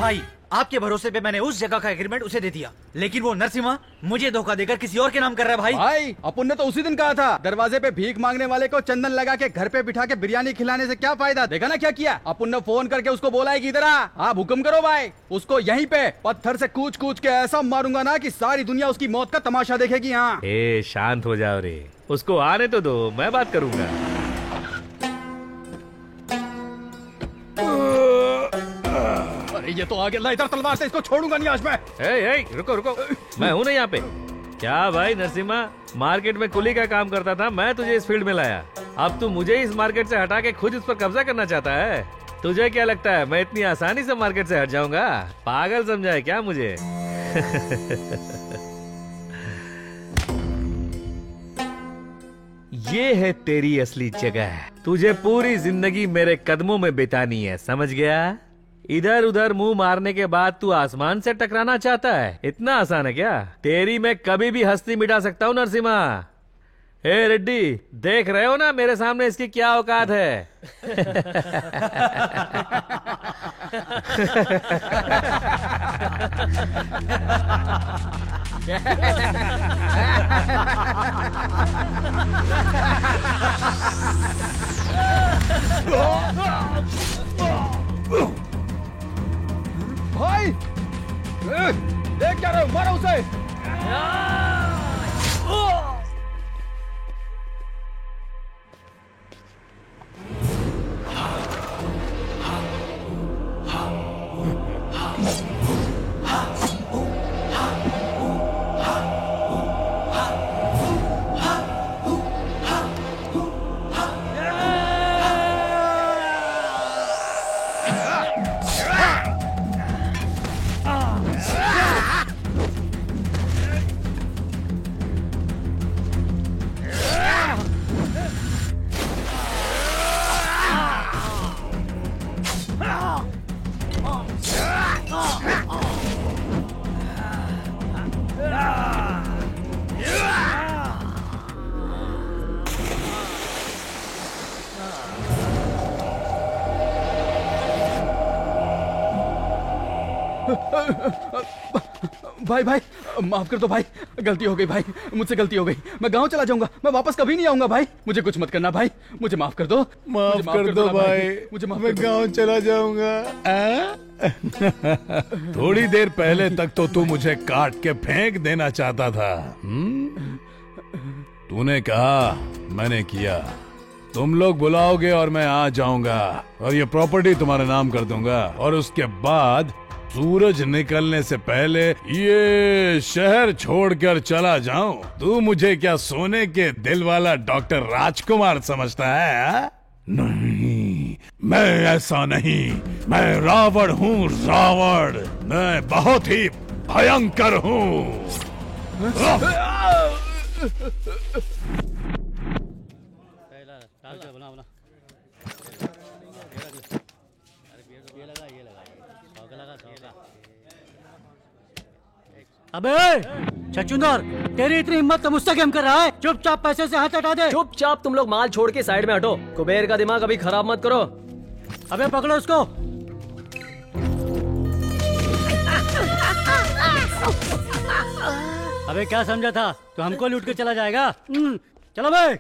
भाई, आपके भरोसे पे मैंने उस जगह का एग्रीमेंट उसे दे दिया, लेकिन वो नरसिम्हा मुझे धोखा देकर किसी और के नाम कर रहा है। भाई भाई अपुन ने तो उसी दिन कहा था, दरवाजे पे भीख मांगने वाले को चंदन लगा के घर पे बिठा के बिरयानी खिलाने से क्या फायदा। देखा ना क्या किया। अपुन ने फोन करके उसको बोला है कि इधर आ, आप हुक्म करो भाई। उसको यहीं पे पत्थर से कूच कूच के ऐसा मारूंगा ना कि सारी दुनिया उसकी मौत का तमाशा देखेगी। हाँ शांत हो जाओ रे, उसको आने तो दो, मैं बात करूंगा। अरे ये तो आगे इधर तलवार से, इसको छोड़ूंगा नहीं आज मैं। रुको रुको, मैं हूं ना यहाँ पे। क्या भाई नरसिम्हा, मार्केट में कुली का काम करता था, मैं तुझे इस फील्ड में लाया, अब तू मुझे इस मार्केट से हटा के खुद इस पर कब्जा करना चाहता है। तुझे क्या लगता है मैं इतनी आसानी से मार्केट से हट जाऊंगा? पागल समझा है क्या मुझे? ये है तेरी असली जगह, तुझे पूरी जिंदगी मेरे कदमों में बितानी है, समझ गया? इधर उधर मुंह मारने के बाद तू आसमान से टकराना चाहता है? इतना आसान है क्या? तेरी मैं कभी भी हस्ती मिटा सकता हूँ नरसिम्हा। हे रेड्डी, देख रहे हो ना मेरे सामने इसकी क्या औकात है? भाई देख क्या रहे हो, मारो उसे। भाई भाई माफ कर दो भाई, गलती हो गई भाई, मुझसे गलती हो गई। मैं गांव चला जाऊंगा, मैं वापस कभी नहीं आऊंगा भाई। मुझे कुछ मत करना भाई, मुझे माफ कर दो। माफ कर दो भाई, मुझे माफ, मैं गांव चला जाऊंगा। थोड़ी देर पहले तक तो तू मुझे काट के फेंक देना चाहता था। तूने कहा, मैंने किया। तुम लोग बुलाओगे और मैं आ जाऊंगा और ये प्रॉपर्टी तुम्हारे नाम कर दूंगा, और उसके बाद सूरज निकलने से पहले ये शहर छोड़कर चला जाऊं। तू मुझे क्या सोने के दिल वाला डॉक्टर राजकुमार समझता है? हा? नहीं, मैं ऐसा नहीं। मैं रावण हूँ, रावण। मैं बहुत ही भयंकर हूँ। अबे छछूंदर, तेरी इतनी हिम्मत तो मुझसे गेम कर रहा है? चुपचाप पैसे से हाथ हटा दे। चुपचाप तुम लोग माल छोड़ के साइड में हटो। कुबेर का दिमाग अभी खराब मत करो। अबे पकड़ो उसको। अबे क्या समझा था, तो हमको लूट के चला जाएगा? चलो भाई।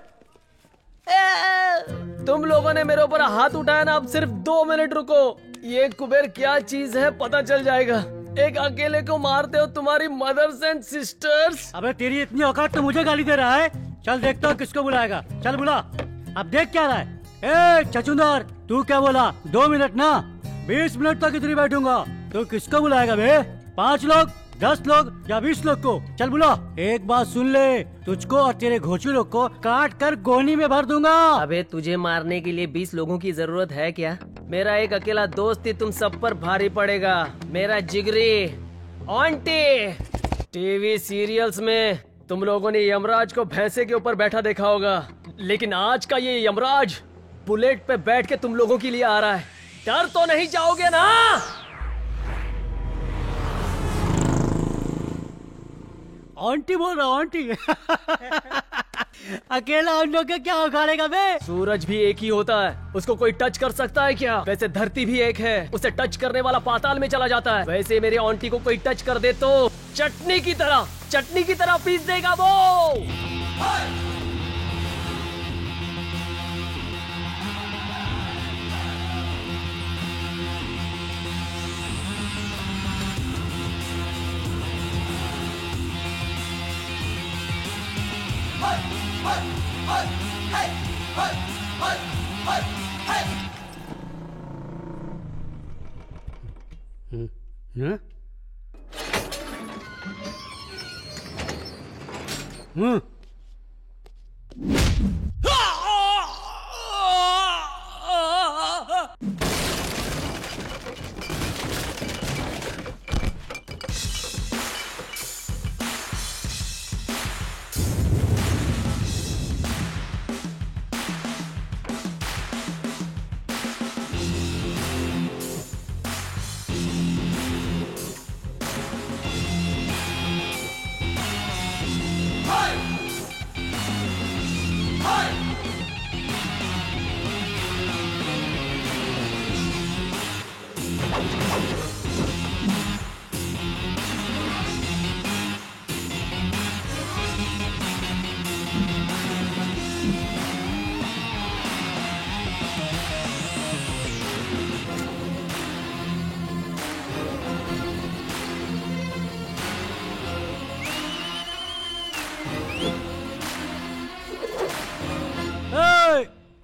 तुम लोगों ने मेरे ऊपर हाथ उठाया ना, अब सिर्फ 2 मिनट रुको। ये कुबेर क्या चीज है पता चल जाएगा। एक अकेले को मारते हो तुम्हारी मदर्स एंड सिस्टर्स। अबे तेरी इतनी औकात तो मुझे गाली दे रहा है। चल देखता हूँ किसको बुलाएगा। चल बुला। अब देख क्या रहा है। ए छछूंदर, तू क्या बोला? 2 मिनट ना, 20 मिनट तक इधर ही बैठूंगा। तू किसको बुलाएगा बे? 5 लोग, 10 लोग या 20 लोग को? चल बुला। एक बात सुन ले, तुझको और तेरे घोचू लोग को काट कर गोनी में भर दूंगा। अबे तुझे मारने के लिए 20 लोगों की जरूरत है क्या? मेरा एक अकेला दोस्त ही तुम सब पर भारी पड़ेगा। मेरा जिगरी आंटी। टीवी सीरियल्स में तुम लोगों ने यमराज को भैंसे के ऊपर बैठा देखा होगा, लेकिन आज का ये यमराज बुलेट पे बैठ के तुम लोगों के लिए आ रहा है। डर तो नहीं जाओगे ना? आंटी बोल रहा, आंटी। अकेला उन लोग के क्या उखाड़ेगा बे? सूरज भी एक ही होता है, उसको कोई टच कर सकता है क्या? वैसे धरती भी एक है, उसे टच करने वाला पाताल में चला जाता है। वैसे मेरे आंटी को कोई टच कर दे तो चटनी की तरह पीस देगा वो। हाँ? हाँ?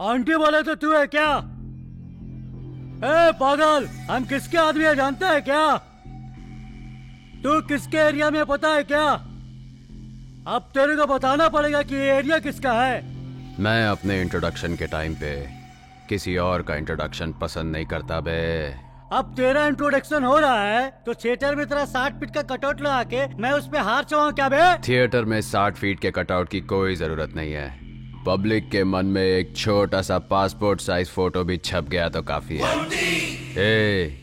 आंटी बोले तो तू है क्या? ए पागल, हम किसके आदमी है जानते है क्या? तू किसके एरिया में पता है क्या? अब तेरे को बताना पड़ेगा कि ये एरिया किसका है। मैं अपने इंट्रोडक्शन के टाइम पे किसी और का इंट्रोडक्शन पसंद नहीं करता बे। अब तेरा इंट्रोडक्शन हो रहा है तो थिएटर में तेरा 60 फीट का कटआउट लगा के मैं उस पे हार चढ़ाऊं क्या बे? थिएटर में 60 फीट के कटआउट की कोई जरूरत नहीं है। पब्लिक के मन में एक छोटा सा पासपोर्ट साइज फोटो भी छप गया तो काफी है। ए,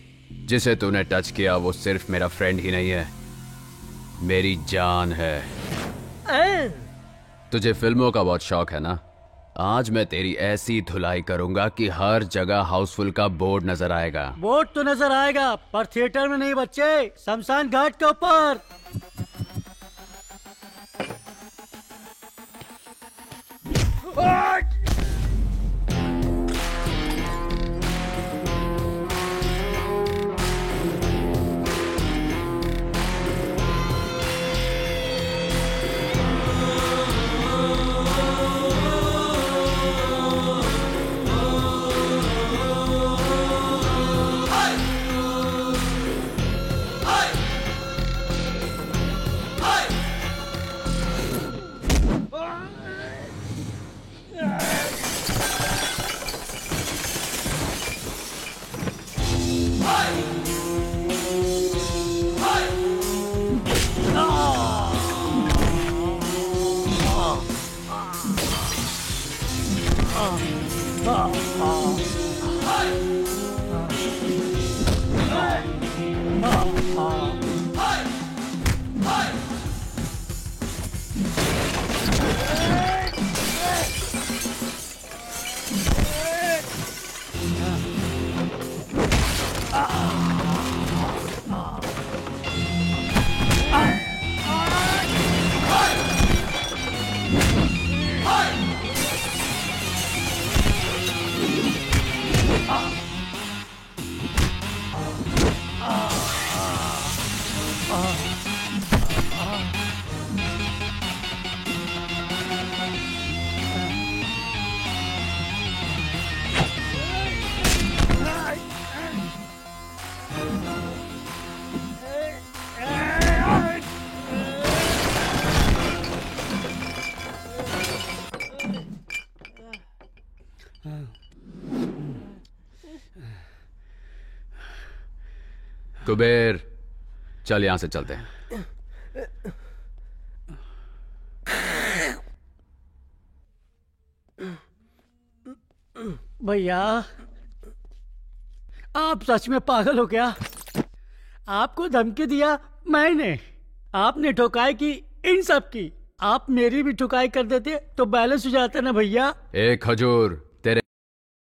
जिसे तूने टच किया वो सिर्फ मेरा फ्रेंड ही नहीं है, मेरी जान है। तुझे फिल्मों का बहुत शौक है ना? आज मैं तेरी ऐसी धुलाई करूंगा कि हर जगह हाउसफुल का बोर्ड नजर आएगा। बोर्ड तो नजर आएगा पर थिएटर में नहीं बच्चे, शमशान घाट के ऊपर। कुबेर, चल यहां से चलते हैं। भैया, आप सच में पागल हो क्या? आपको धमकी दिया मैंने, आपने ठोकाई की इन सब की, आप मेरी भी ठुकाई कर देते तो बैलेंस हो जाता ना भैया। एक खजूर, तेरे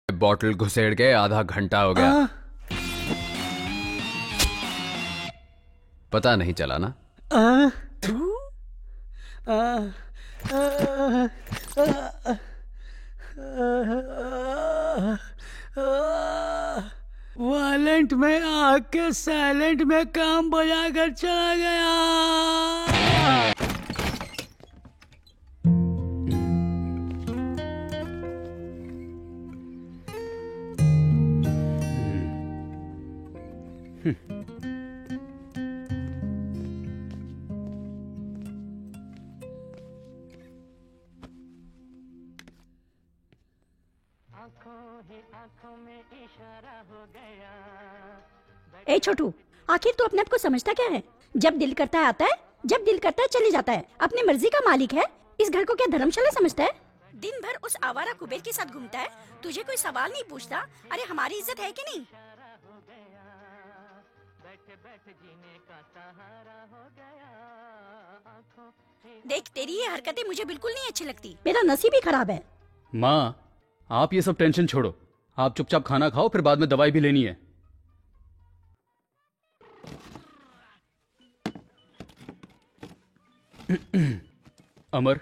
बॉटल घुसेड़ के आधा घंटा हो गया। पता नहीं चला ना? वायलेंट में आके साइलेंट में काम बजा कर चला गया। ए छोटू, आखिर तू अपने आप को समझता क्या है? जब दिल करता है आता है, जब दिल करता है चले जाता है। अपनी मर्जी का मालिक है। इस घर को क्या धर्मशाला समझता है? दिन भर उस आवारा कुबेर के साथ घूमता है, तुझे कोई सवाल नहीं पूछता। अरे हमारी इज्जत है कि नहीं? देख, तेरी ये हरकतें मुझे बिल्कुल नहीं अच्छी लगती। मेरा नसीब ही खराब है। माँ, आप ये सब टेंशन छोड़ो। आप चुपचाप खाना खाओ, फिर बाद में दवाई भी लेनी है। अमर,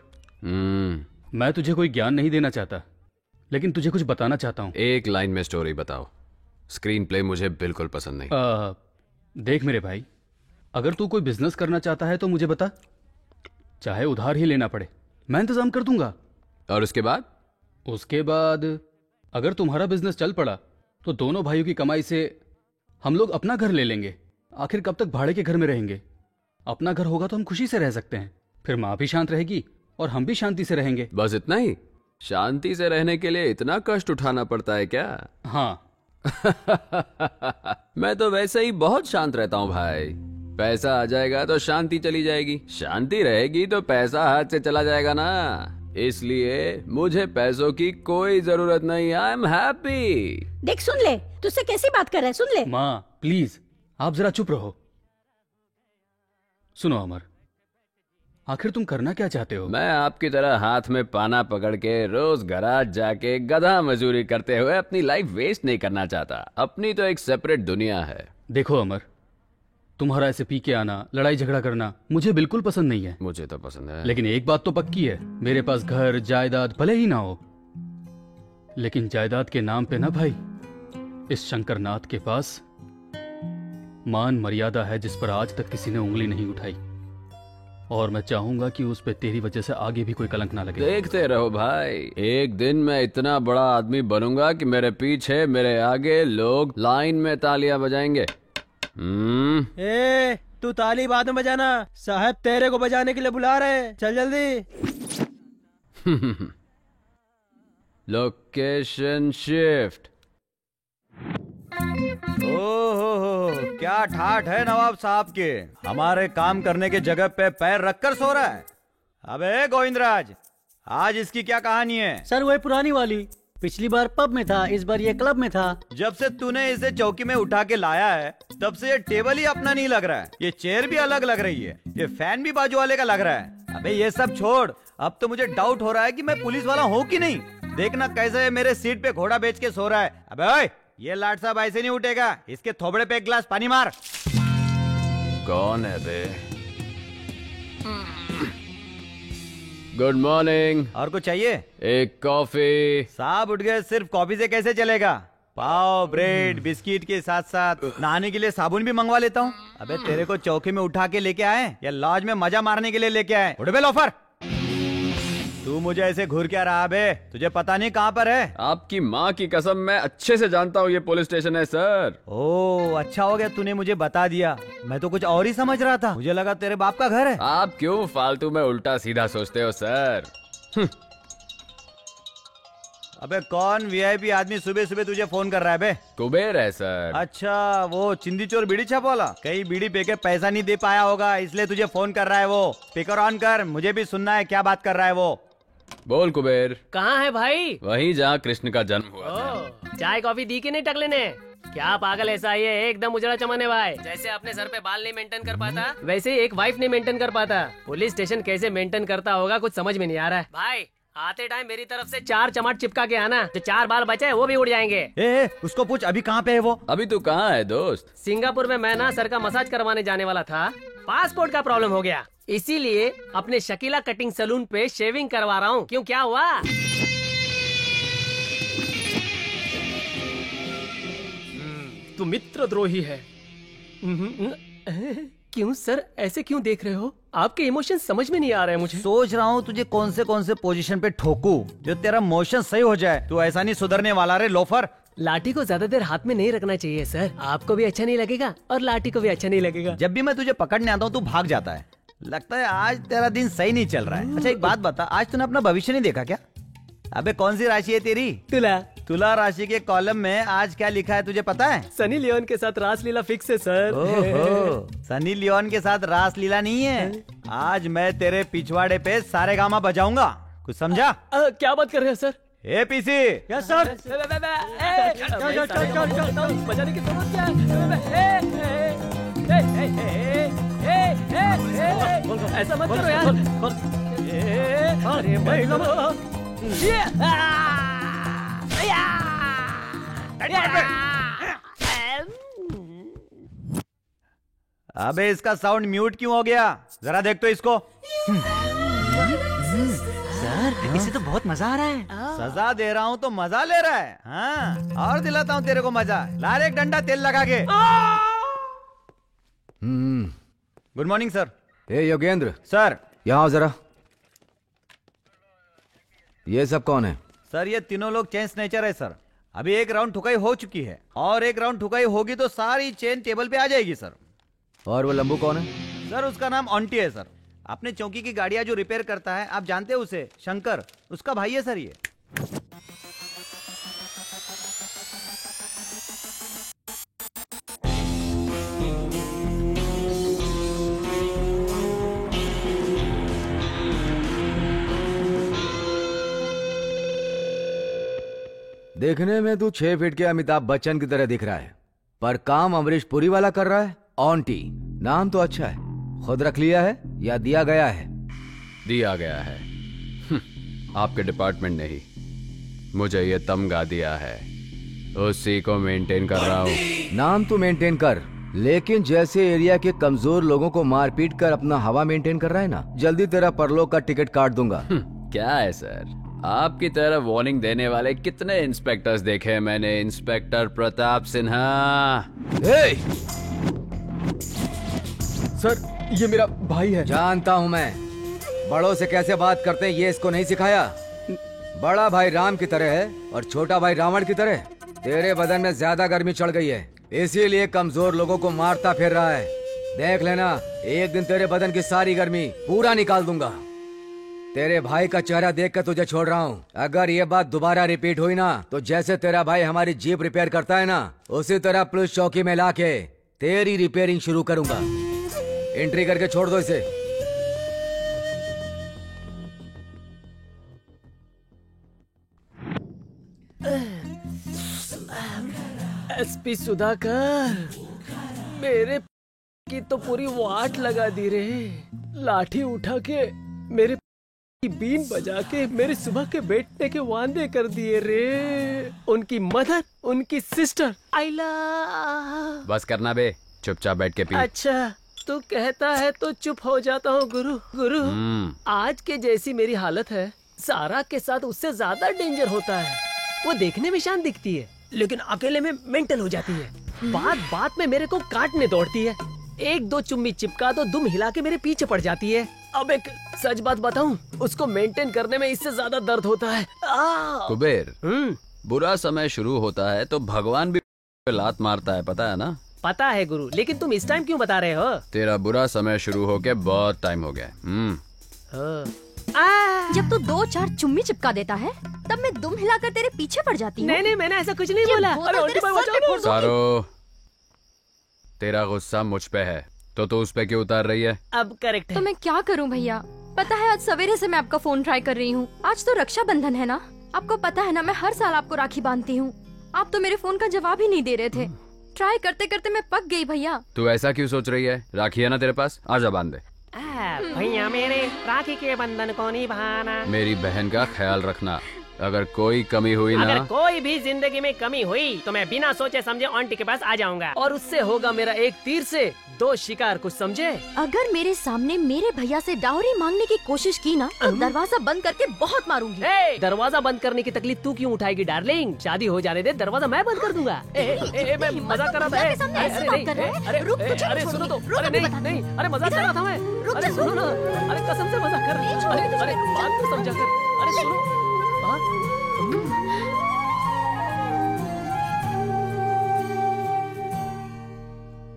मैं तुझे कोई ज्ञान नहीं देना चाहता, लेकिन तुझे कुछ बताना चाहता हूँ। एक लाइन में स्टोरी बताओ। स्क्रीन प्ले मुझे बिल्कुल पसंद नहीं। देख मेरे भाई, अगर तू कोई बिजनेस करना चाहता है तो मुझे बता, चाहे उधार ही लेना पड़े, मैं इंतजाम कर दूंगा। और उसके बाद? उसके बाद अगर तुम्हारा बिजनेस चल पड़ा तो दोनों भाइयों की कमाई से हम लोग अपना घर ले लेंगे। आखिर कब तक भाड़े के घर में रहेंगे? अपना घर होगा तो हम खुशी से रह सकते हैं। फिर माँ भी शांत रहेगी और हम भी शांति से रहेंगे। बस इतना ही? शांति से रहने के लिए इतना कष्ट उठाना पड़ता है क्या? हाँ। मैं तो वैसे ही बहुत शांत रहता हूँ भाई। पैसा आ जाएगा तो शांति चली जाएगी, शांति रहेगी तो पैसा हाथ से चला जाएगा ना। इसलिए मुझे पैसों की कोई जरूरत नहीं। I am happy. देख, सुन ले, तुझसे कैसी बात कर रहा है, सुन ले। माँ प्लीज, आप जरा चुप रहो। सुनो अमर, आखिर तुम करना क्या चाहते हो? मैं आपकी तरह हाथ में पाना पकड़ के रोज गराज जाके गधा मजदूरी करते हुए अपनी लाइफ वेस्ट नहीं करना चाहता। अपनी तो एक सेपरेट दुनिया है। देखो अमर, तुम्हारा ऐसे पी के आना, लड़ाई झगड़ा करना मुझे बिल्कुल पसंद नहीं है। मुझे तो पसंद है, लेकिन एक बात तो पक्की है, मेरे पास घर जायदाद भले ही ना हो, लेकिन जायदाद के नाम पे ना भाई, इस शंकरनाथ के पास मान मर्यादा है जिस पर आज तक किसी ने उंगली नहीं उठाई। और मैं चाहूंगा कि उस पे तेरी वजह से आगे भी कोई कलंक ना लगे। देखते रहो भाई, एक दिन मैं इतना बड़ा आदमी बनूंगा कि मेरे पीछे मेरे आगे लोग लाइन में तालियां बजाएंगे। ए, तू ताली बाद में बजाना, साहब तेरे को बजाने के लिए बुला रहे हैं, चल जल्दी। Location shift. ओहो, क्या ठाठ है नवाब साहब के। हमारे काम करने के जगह पे पैर रखकर सो रहा है। अबे गोविंदराज, आज इसकी क्या कहानी है? सर वही पुरानी वाली, पिछली बार पब में था, इस बार ये क्लब में था। जब से तूने इसे चौकी में उठा के लाया है तब से ये टेबल ही अपना नहीं लग रहा है। ये चेयर भी अलग लग रही है, ये फैन भी बाजू वाले का लग रहा है। अबे ये सब छोड़, अब तो मुझे डाउट हो रहा है कि मैं पुलिस वाला हूँ कि नहीं। देखना कैसे मेरे सीट पे घोड़ा बेच के सो रहा है। अबे ओए, ये लाट साहब ऐसे नहीं उठेगा, इसके थोबड़े पे एक गिलास पानी मार। कौन है बे? Good morning. और कुछ चाहिए? एक कॉफी। साहब उठ गए, सिर्फ कॉफी से कैसे चलेगा? पाव, ब्रेड, बिस्किट के साथ साथ नहाने के लिए साबुन भी मंगवा लेता हूँ। अबे तेरे को चौकी में उठा के लेके आए या लॉज में मजा मारने के लिए लेके आए? उठ बे लोफर। तू मुझे ऐसे घूर क्या रहा बे? तुझे पता नहीं कहाँ पर है? आपकी माँ की कसम, मैं अच्छे से जानता हूँ ये पुलिस स्टेशन है सर। ओह, अच्छा हो गया तूने मुझे बता दिया, मैं तो कुछ और ही समझ रहा था। मुझे लगा तेरे बाप का घर है। आप क्यों फालतू में उल्टा सीधा सोचते हो सर? अबे कौन वीआईपी आदमी सुबह सुबह तुझे फोन कर रहा है बे? कुबेर है सर। अच्छा, वो चिंदी चोर बीड़ी छाप वाला। कहीं बीड़ी पे के पैसा नहीं दे पाया होगा, इसलिए तुझे फोन कर रहा है वो। स्पीकर ऑन कर, मुझे भी सुनना है क्या बात कर रहा है वो। बोल कुबेर। कहाँ है भाई? वहीं जहाँ कृष्ण का जन्म हुआ था। चाय कॉफी दी कि नहीं टकले ने? क्या पागल ऐसा ही है, एकदम उजड़ा चमन है भाई। जैसे अपने सर पे बाल नहीं मेंटेन कर पाता, वैसे ही एक वाइफ नहीं मेंटेन कर पाता। पुलिस स्टेशन कैसे मेंटेन करता होगा कुछ समझ में नहीं आ रहा है भाई। आते टाइम मेरी तरफ से 4 चमाट चिपका के आना, जो 4 बाल बचे हैं वो भी उड़ जाएंगे। उसको पूछ अभी कहाँ पे है वो। अभी तू कहाँ है दोस्त? सिंगापुर में मैं ना सर का मसाज करवाने जाने वाला था, पासपोर्ट का प्रॉब्लम हो गया, इसीलिए अपने शकीला कटिंग सैलून पे शेविंग करवा रहा हूँ। क्यों, क्या हुआ? तू मित्रद्रोही है। क्यों सर, ऐसे क्यों देख रहे हो? आपके इमोशन समझ में नहीं आ रहे हैं मुझे। सोच रहा हूँ तुझे कौन से पोजीशन पे ठोकूं जो तेरा मोशन सही हो जाए। तू ऐसा नहीं सुधरने वाला रे लोफर। लाठी को ज्यादा देर हाथ में नहीं रखना चाहिए सर, आपको भी अच्छा नहीं लगेगा और लाठी को भी अच्छा नहीं लगेगा। जब भी मैं तुझे पकड़ने आता हूँ तू भाग जाता है। लगता है आज तेरा दिन सही नहीं चल रहा है। अच्छा एक बात बता, आज तूने अपना भविष्य नहीं देखा क्या? अबे कौन सी राशि है तेरी? तुला। तुला राशि के कॉलम में आज क्या लिखा है तुझे पता है? सनी लियोन के साथ रासलीला फिक्स है सर। ओहो, सनी लियोन के साथ रासलीला नहीं है। आज मैं तेरे पिछवाड़े पे सारे गामा बजाऊंगा, कुछ समझा? क्या बात कर रहे हैं सर? ए पीसी। Yes sir. बजाने की जरूरत क्या है? ऐसा मत करो यार। अरे अबे इसका साउंड म्यूट क्यों हो गया? जरा देख तो इसको। सर इसे तो बहुत मजा आ रहा है। सजा दे रहा हूँ तो मजा ले रहा है। हाँ और दिलाता हूँ तेरे को मजा। ला रे एक डंडा तेल लगा के। Good morning sir. ए योगेंद्र सर। यहाँ आओ जरा। ये सब कौन है? सर ये तीनों लोग चेन स्नेचर है सर। अभी एक राउंड ठुकाई हो चुकी है और एक राउंड ठुकाई होगी तो सारी चेन टेबल पे आ जाएगी सर। और वो लंबू कौन है? सर उसका नाम ऑन्टी है सर। अपने चौकी की गाड़ियां जो रिपेयर करता है, आप जानते हैं उसे, शंकर, उसका भाई है सर ये। देखने में तू 6 फीट के अमिताभ बच्चन की तरह दिख रहा है, पर काम अमरीश पुरी वाला कर रहा है। ऑन्टी नाम तो अच्छा है, खुद रख लिया है या दिया गया है? दिया गया है। आपके डिपार्टमेंट ने ही मुझे ये तमगा दिया है, उसी को मेंटेन कर रहा हूँ। नाम तो मेंटेन कर, लेकिन जैसे एरिया के कमजोर लोगों को मार पीट कर अपना हवा मेंटेन कर रहा है ना, जल्दी तेरा परलोक का टिकट काट दूंगा। क्या है सर, आपकी तरह वार्निंग देने वाले कितने इंस्पेक्टर्स देखे हैं मैंने। इंस्पेक्टर प्रताप सिन्हा। सर ये मेरा भाई है। जानता हूँ मैं, बड़ों से कैसे बात करते हैं ये इसको नहीं सिखाया। बड़ा भाई राम की तरह है और छोटा भाई रावण की तरह। तेरे बदन में ज्यादा गर्मी चढ़ गई है, इसीलिए कमजोर लोगों को मारता फिर रहा है। देख लेना, एक दिन तेरे बदन की सारी गर्मी पूरा निकाल दूंगा। तेरे भाई का चेहरा देख कर तुझे छोड़ रहा हूँ। अगर ये बात दोबारा रिपीट हुई ना, तो जैसे तेरा भाई हमारी जीप रिपेयर करता है ना, उसी तरह पुलिस चौकी में लाके तेरी रिपेयरिंग शुरू करूंगा। एंट्री करके छोड़ दो इसे। एसपी सुधाकर, मेरे की तो पूरी वाट लगा दी रे। लाठी उठा के मेरे बीन बजा के मेरे सुबह के बैठने के वादे कर दिए रे। उनकी मदर, उनकी सिस्टर, आइला। बस करना बे, चुपचाप बैठ के पी। अच्छा तू कहता है तो चुप हो जाता हूँ गुरु। गुरु आज के जैसी मेरी हालत है, सारा के साथ उससे ज्यादा डेंजर होता है। वो देखने में शांत दिखती है, लेकिन अकेले में मेंटल हो जाती है। बात बात में मेरे को काटने दौड़ती है। 1-2 चुम्मी चिपका तो दुम हिला के मेरे पीछे पड़ जाती है। अब एक सच बात बताऊं, उसको मेंटेन करने में इससे ज्यादा दर्द होता है। कुबेर, बुरा समय शुरू होता है तो भगवान भी लात मारता है, पता है ना? पता है गुरु, लेकिन तुम इस टाइम क्यों बता रहे हो? तेरा बुरा समय शुरू होके बहुत टाइम हो गया। जब तू 2-4 चुम्मी चिपका देता है, तब मैं दुम हिलाकर तेरे पीछे पड़ जाती हूँ। नहीं, मैंने ऐसा कुछ नहीं बोला। सारो, तेरा गुस्सा मुझ पे है तो तू उस पे क्यों उतार रही है? अब करेक्ट है। तो मैं क्या करूँ भैया? पता है आज सवेरे से मैं आपका फोन ट्राई कर रही हूँ। आज तो रक्षाबंधन है ना, आपको पता है ना मैं हर साल आपको राखी बांधती हूँ। आप तो मेरे फोन का जवाब ही नहीं दे रहे थे। ट्राई करते करते मैं पक गई भैया। तू ऐसा क्यों सोच रही है? राखी है ना तेरे पास, आजा बांध दे। भैया मेरे राखी के बंधन को निभाना। मेरी बहन का ख्याल रखना, अगर कोई कमी हुई ना, अगर कोई भी जिंदगी में कमी हुई तो मैं बिना सोचे समझे आंटी के पास आ जाऊंगा और उससे होगा मेरा एक तीर से दो शिकार, कुछ समझे? अगर मेरे सामने मेरे भैया से डाउरी मांगने की कोशिश की ना तो दरवाजा बंद करके बहुत मारूंगी। दरवाजा बंद करने की तकलीफ तू क्यों उठाएगी डार्लिंग? शादी हो जाने दे, दरवाजा मैं बंद कर दूंगा। मैं मजाक कर रहा था। अरे सुनो तो, अरे नहीं, अरे मजाक कर रहा था मैं। अरे सुनो ना, अरे कसम से मजाक कर रहा था। अरे बात तो समझा कर। अरे सुनो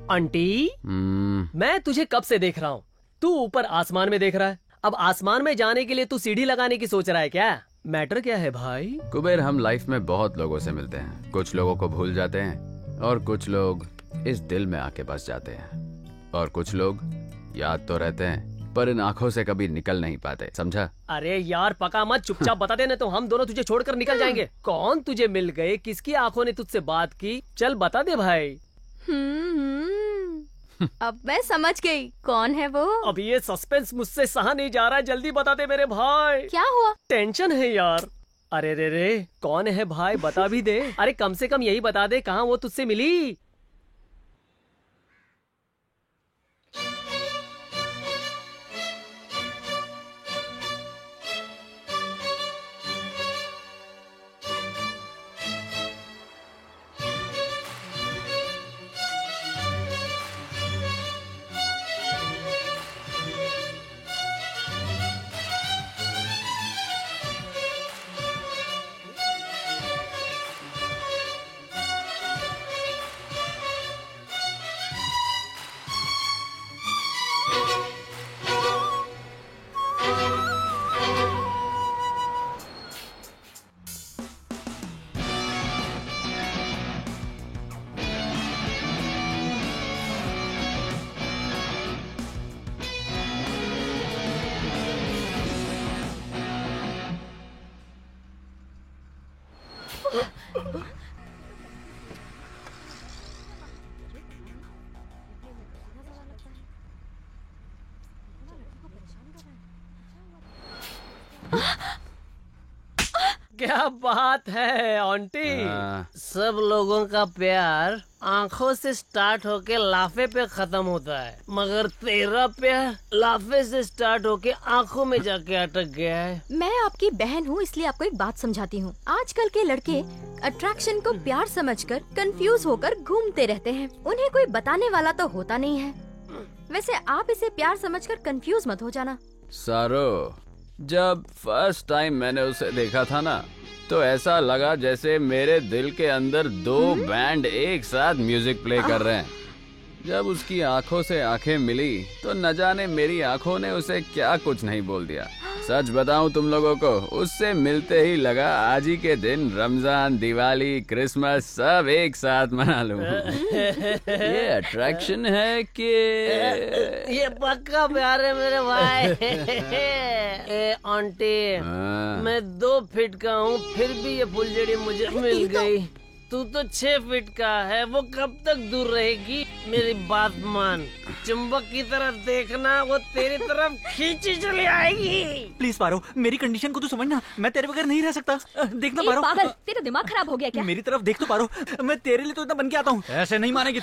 आंटी, मैं तुझे कब से देख रहा हूँ। तू ऊपर आसमान में देख रहा है। अब आसमान में जाने के लिए तू सीढ़ी लगाने की सोच रहा है क्या? मैटर क्या है भाई? कुबेर, हम लाइफ में बहुत लोगों से मिलते हैं। कुछ लोगों को भूल जाते हैं और कुछ लोग इस दिल में आके बस जाते हैं, और कुछ लोग याद तो रहते हैं पर इन आंखों से कभी निकल नहीं पाते, समझा? अरे यार पका मत, चुपचाप बता दे, नहीं तो हम दोनों तुझे छोड़कर निकल जाएंगे। कौन तुझे मिल गए, किसकी आंखों ने तुझसे बात की? चल बता दे भाई। अब मैं समझ गई कौन है वो। अब ये सस्पेंस मुझसे सहा नहीं जा रहा है, जल्दी बता दे मेरे भाई। क्या हुआ? टेंशन है यार। अरे रे कौन है भाई, बता भी दे। अरे कम से कम यही बता दे, कहाँ वो तुझसे मिली? क्या बात है आंटी, सब लोगों का प्यार आंखों से स्टार्ट होके लाफे पे खत्म होता है, मगर तेरा प्यार लाफे से स्टार्ट होके आंखों में जाके अटक गया है। मैं आपकी बहन हूँ, इसलिए आपको एक बात समझाती हूँ। आजकल के लड़के अट्रैक्शन को प्यार समझकर कंफ्यूज होकर घूमते रहते हैं, उन्हें कोई बताने वाला तो होता नहीं है। वैसे आप इसे प्यार समझकर कंफ्यूज मत हो जाना। सारो, जब फर्स्ट टाइम मैंने उसे देखा था ना, तो ऐसा लगा जैसे मेरे दिल के अंदर दो बैंड एक साथ म्यूजिक प्ले कर रहे हैं। जब उसकी आंखों से आंखें मिली तो न जाने मेरी आंखों ने उसे क्या कुछ नहीं बोल दिया। सच बताऊं तुम लोगों को, उससे मिलते ही लगा आज ही के दिन रमजान, दिवाली, क्रिसमस सब एक साथ मना लूं। ये अट्रैक्शन है कि ये पक्का प्यार है मेरे भाई। ए आंटी, मैं 2 फीट का हूँ, फिर भी ये फुलझड़ी मुझे मिल गई। तू तो 6 फीट का है, वो कब तक दूर रहेगी? मेरी बात मान, चुंबक की तरफ देखना, वो तेरी तरफ खींची चली आएगी। प्लीज पारो, मेरी कंडीशन को तू समझना, मैं तेरे बगैर नहीं रह सकता। देखना पारो। पागल, तेरा दिमाग खराब हो गया क्या? मेरी तरफ देख तो पारो, मैं तेरे लिए तो इतना बन के आता हूँ। ऐसे नहीं मानेगी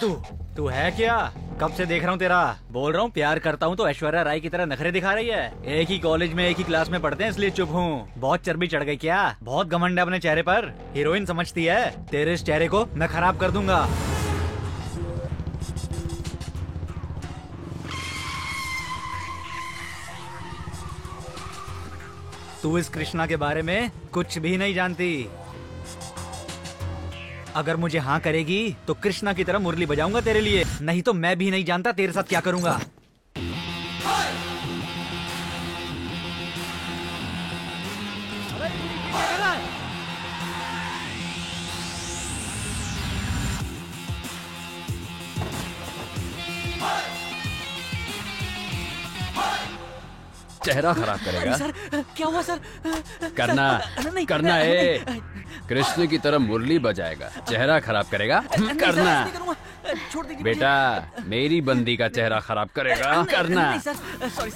तू है क्या? कब से देख रहा हूँ तेरा। बोल रहा हूँ प्यार करता हूँ तो ऐश्वर्या राय की तरह नखरे दिखा रही है। एक ही कॉलेज में एक ही क्लास में पढ़ते हैं इसलिए चुप हूँ। बहुत चर्बी चढ़ गई क्या? बहुत घमंड है अपने चेहरे पर, हीरोइन समझती है। तेरे इस चेहरे को मैं खराब कर दूंगा। तू इस कृष्णा के बारे में कुछ भी नहीं जानती। अगर मुझे हाँ करेगी तो कृष्णा की तरह मुरली बजाऊंगा तेरे लिए, नहीं तो मैं भी नहीं जानता तेरे साथ क्या करूंगा। चेहरा खराब करेगा? सर क्या हुआ सर? करना नहीं, करना है। कृष्ण की तरह मुरली बजाएगा, चेहरा खराब करेगा? करना। छोड़ दीजिए बेटा, मेरी बंदी का चेहरा खराब करेगा? करना।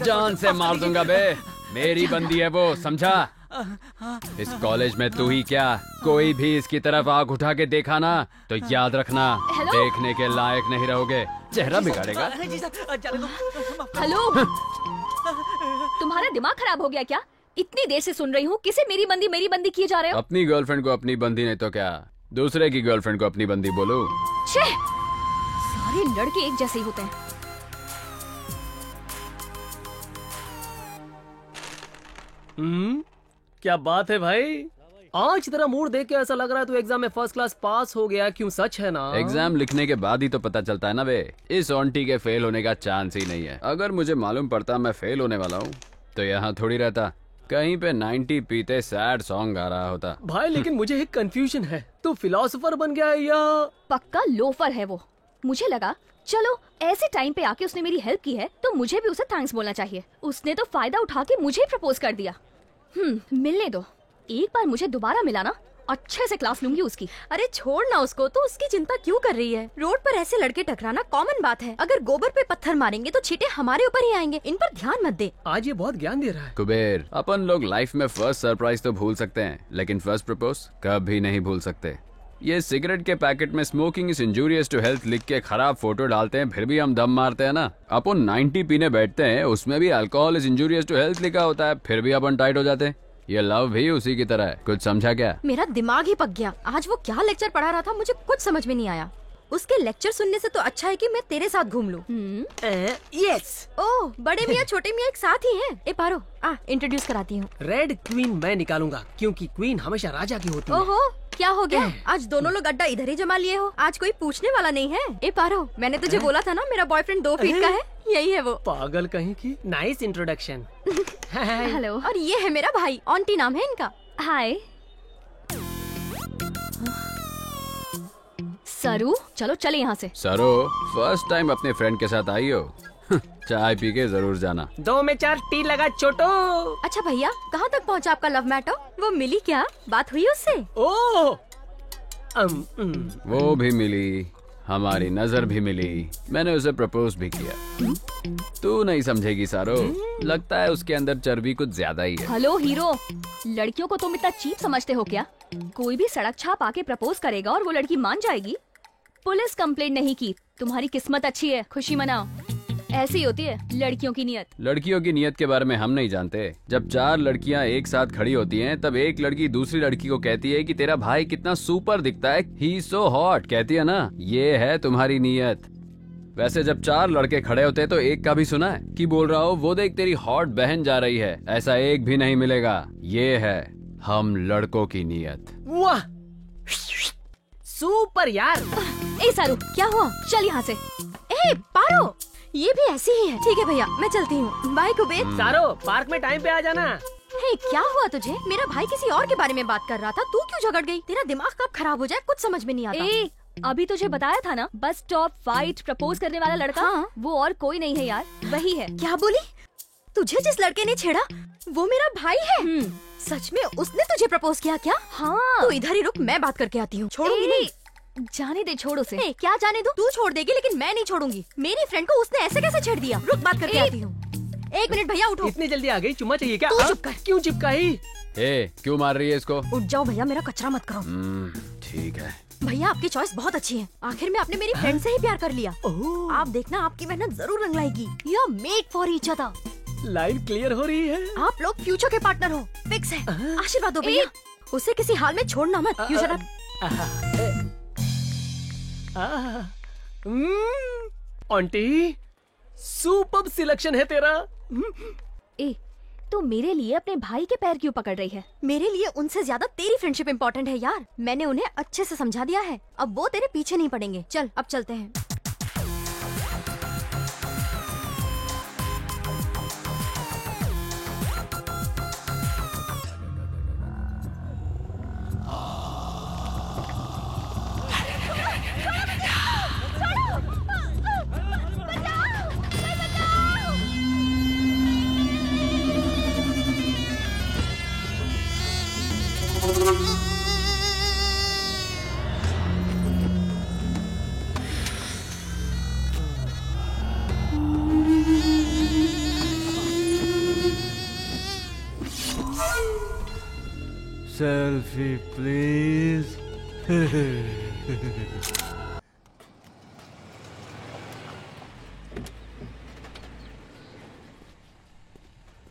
जान से मार दूंगा बे, मेरी बंदी है वो, समझा? इस कॉलेज में तू ही क्या, कोई भी इसकी तरफ आंख उठा के देखा ना तो याद रखना, देखने के लायक नहीं रहोगे। चेहरा बिगाड़ेगा। हेलो, तुम्हारा दिमाग खराब हो गया क्या? इतनी देर से सुन रही हूँ, किसे मेरी बंदी किए जा रहे हो? अपनी गर्लफ्रेंड को अपनी बंदी नहीं तो क्या, दूसरे की गर्लफ्रेंड को अपनी बंदी बोलो। छे, सारे लड़के एक जैसे ही होते हैं। क्या बात है भाई, आज तेरा मूड देख के ऐसा लग रहा है तू एग्जाम में फर्स्ट क्लास पास हो गया। क्यों, सच है ना? एग्जाम लिखने के बाद ही तो पता चलता है ना बे। इस ऑन्टी के फेल होने का चांस ही नहीं है। अगर मुझे मालूम पड़ता मैं फेल होने वाला हूँ तो यहाँ थोड़ी रहता, कहीं पे 90 पीते सैड सॉन्ग गा रहा होता। भाई लेकिन मुझे एक कंफ्यूजन है, तू फिलोसोफर बन गया है या? पक्का लोफर है वो। मुझे लगा चलो ऐसे टाइम पे आके उसने मेरी हेल्प की है तो मुझे भी उसे थैंक्स बोलना चाहिए। उसने तो फायदा उठा के मुझे प्रपोज कर दिया। मिलने दो, एक बार मुझे दोबारा मिला ना, अच्छे से क्लास लूंगी उसकी। अरे छोड़ ना उसको, तो उसकी चिंता क्यों कर रही है? रोड पर ऐसे लड़के टकराना कॉमन बात है। अगर गोबर पे पत्थर मारेंगे तो छींटे हमारे ऊपर ही आएंगे। इन पर ध्यान मत दे। आज ये बहुत ज्ञान दे रहा है। कुबेर, अपन लोग लाइफ में फर्स्ट सरप्राइज तो भूल सकते हैं, लेकिन फर्स्ट प्रपोज कभी नहीं भूल सकते। ये सिगरेट के पैकेट में smoking is injurious to health लिख के खराब फोटो डालते हैं, फिर भी हम दम मारते हैं ना। अपन 90 पीने बैठते हैं, उसमें भी alcohol is injurious to health लिखा होता है, फिर भी अपन टाइट हो जाते हैं। ये लव भी उसी की तरह है। कुछ समझा क्या? मेरा दिमाग ही पक गया। आज वो क्या लेक्चर पढ़ा रहा था, मुझे कुछ समझ में नहीं आया। उसके लेक्चर सुनने से तो अच्छा है कि मैं तेरे साथ घूम लूं। यस। ओह, बड़े मियाँ छोटे मियाँ एक साथ ही हैं। ए पारो, इंट्रोड्यूस कराती हूँ। रेड क्वीन मैं निकालूंगा, क्योंकि क्वीन हमेशा राजा की होती है। ओहो, क्या हो गया? आज दोनों लोग अड्डा इधर ही जमा लिए हो। आज कोई पूछने वाला नहीं है। ए पारो, मैंने तुझे बोला था ना मेरा बॉयफ्रेंड 2 फीट का है। यही है वो। पागल कहीं की। Nice introduction. हेलो। और ये है मेरा भाई, ऑन्टी नाम है इनका। हाय सरू, चलो चले यहाँ से। सरो, फर्स्ट टाइम अपने फ्रेंड के साथ आई हो? चाय पी के जरूर जाना। 2 में 4 टी लगा छोटो। अच्छा भैया, कहाँ तक पहुँचा आपका लव मैटर? वो मिली क्या? बात हुई उससे? ओह, वो भी मिली, हमारी नजर भी मिली, मैंने उसे प्रपोज भी किया। तू नहीं समझेगी सारो, लगता है उसके अंदर चर्बी कुछ ज्यादा ही है। हेलो हीरो, लड़कियों को तुम इतना चीप समझते हो क्या? कोई भी सड़क छाप आके प्रपोज करेगा और वो लड़की मान जाएगी? पुलिस कंप्लेंट नहीं की, तुम्हारी किस्मत अच्छी है, खुशी मनाओ। ऐसी होती है लड़कियों की नियत। लड़कियों की नियत के बारे में हम नहीं जानते। जब 4 लड़कियां एक साथ खड़ी होती हैं, तब एक लड़की दूसरी लड़की को कहती है कि तेरा भाई कितना सुपर दिखता है, ही सो हॉट, कहती है ना, ये है तुम्हारी नियत। वैसे जब 4 लड़के खड़े होते हैं तो एक का भी सुना है कि बोल रहा हो वो देख तेरी हॉट बहन जा रही है? ऐसा एक भी नहीं मिलेगा। ये है हम लड़कों की नियत। वाह, सुपर यार। ए सारू, क्या हुआ? चल यहाँ से। ए पारो, ये भी ऐसी ही है। ठीक है भैया, मैं चलती हूँ। बाय कुबेर। सारो, पार्क में टाइम पे आ जाना। हे, क्या हुआ तुझे? मेरा भाई किसी और के बारे में बात कर रहा था, तू क्यों झगड़ गई? तेरा दिमाग कब खराब हो जाए कुछ समझ में नहीं आता। ए, अभी तुझे बताया था ना, बस स्टॉप फाइट प्रपोज करने वाला लड़का। हाँ? वो और कोई नहीं है यार, वही है। क्या बोली? तुझे जिस लड़के ने छेड़ा वो मेरा भाई है? सच में उसने तुझे प्रपोज किया क्या? हाँ। तू इधर ही रुक, मैं बात करके आती हूँ। छोड़ूंगी नहीं। जाने दे, छोड़ उसे। क्या जाने दो? तू छोड़ देगी लेकिन मैं नहीं छोड़ूंगी। मेरी फ्रेंड को उसने ऐसे कैसे छेड़ दिया? रुक, बात करके आती हूँ। 1 मिनट भैया, उठो। इतनी जल्दी आ गई? चुम्मा चाहिए क्या? तू चुप कर। क्यों चिपकाई? क्यों मार रही है इसको? उठ जाओ भैया, मेरा कचरा मत करो। ठीक है भैया, आपकी चॉइस बहुत अच्छी है। आखिर में आपने मेरी फ्रेंड से ही प्यार कर लिया। आप देखना, आपकी मेहनत जरूर रंग लाएगी। You are made for each other. Line clear हो रही है। आप लोग फ्यूचर के पार्टनर हो, फिक्स है। आशीर्वाद दो भैया। उसे किसी हाल में छोड़ना मत। You shut up. Aunty, super selection है तेरा। ए, तो मेरे लिए अपने भाई के पैर क्यों पकड़ रही है? मेरे लिए उनसे ज्यादा तेरी फ्रेंडशिप इम्पोर्टेंट है यार। मैंने उन्हें अच्छे से समझा दिया है, अब वो तेरे पीछे नहीं पड़ेंगे। चल, अब चलते हैं। Selfie please.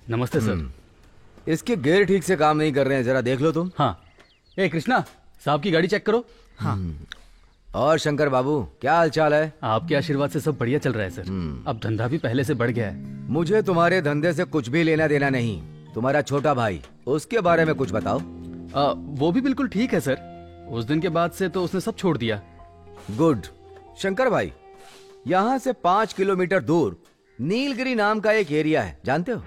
नमस्ते सर। इसके गियर ठीक से काम नहीं कर रहे हैं, जरा देख लो तुम। हाँ। ए कृष्णा, साहब की गाड़ी चेक करो। हाँ। और शंकर बाबू, क्या हाल चाल है? आपके आशीर्वाद से सब बढ़िया चल रहा है सर। अब धंधा भी पहले से बढ़ गया है। मुझे तुम्हारे धंधे से कुछ भी लेना देना नहीं। तुम्हारा छोटा भाई, उसके बारे में कुछ बताओ। वो भी बिल्कुल ठीक है सर। उस दिन के बाद से तो उसने सब छोड़ दिया। गुड। शंकर भाई, यहाँ से 5 किलोमीटर दूर नीलगिरी नाम का एक एरिया है, जानते हो?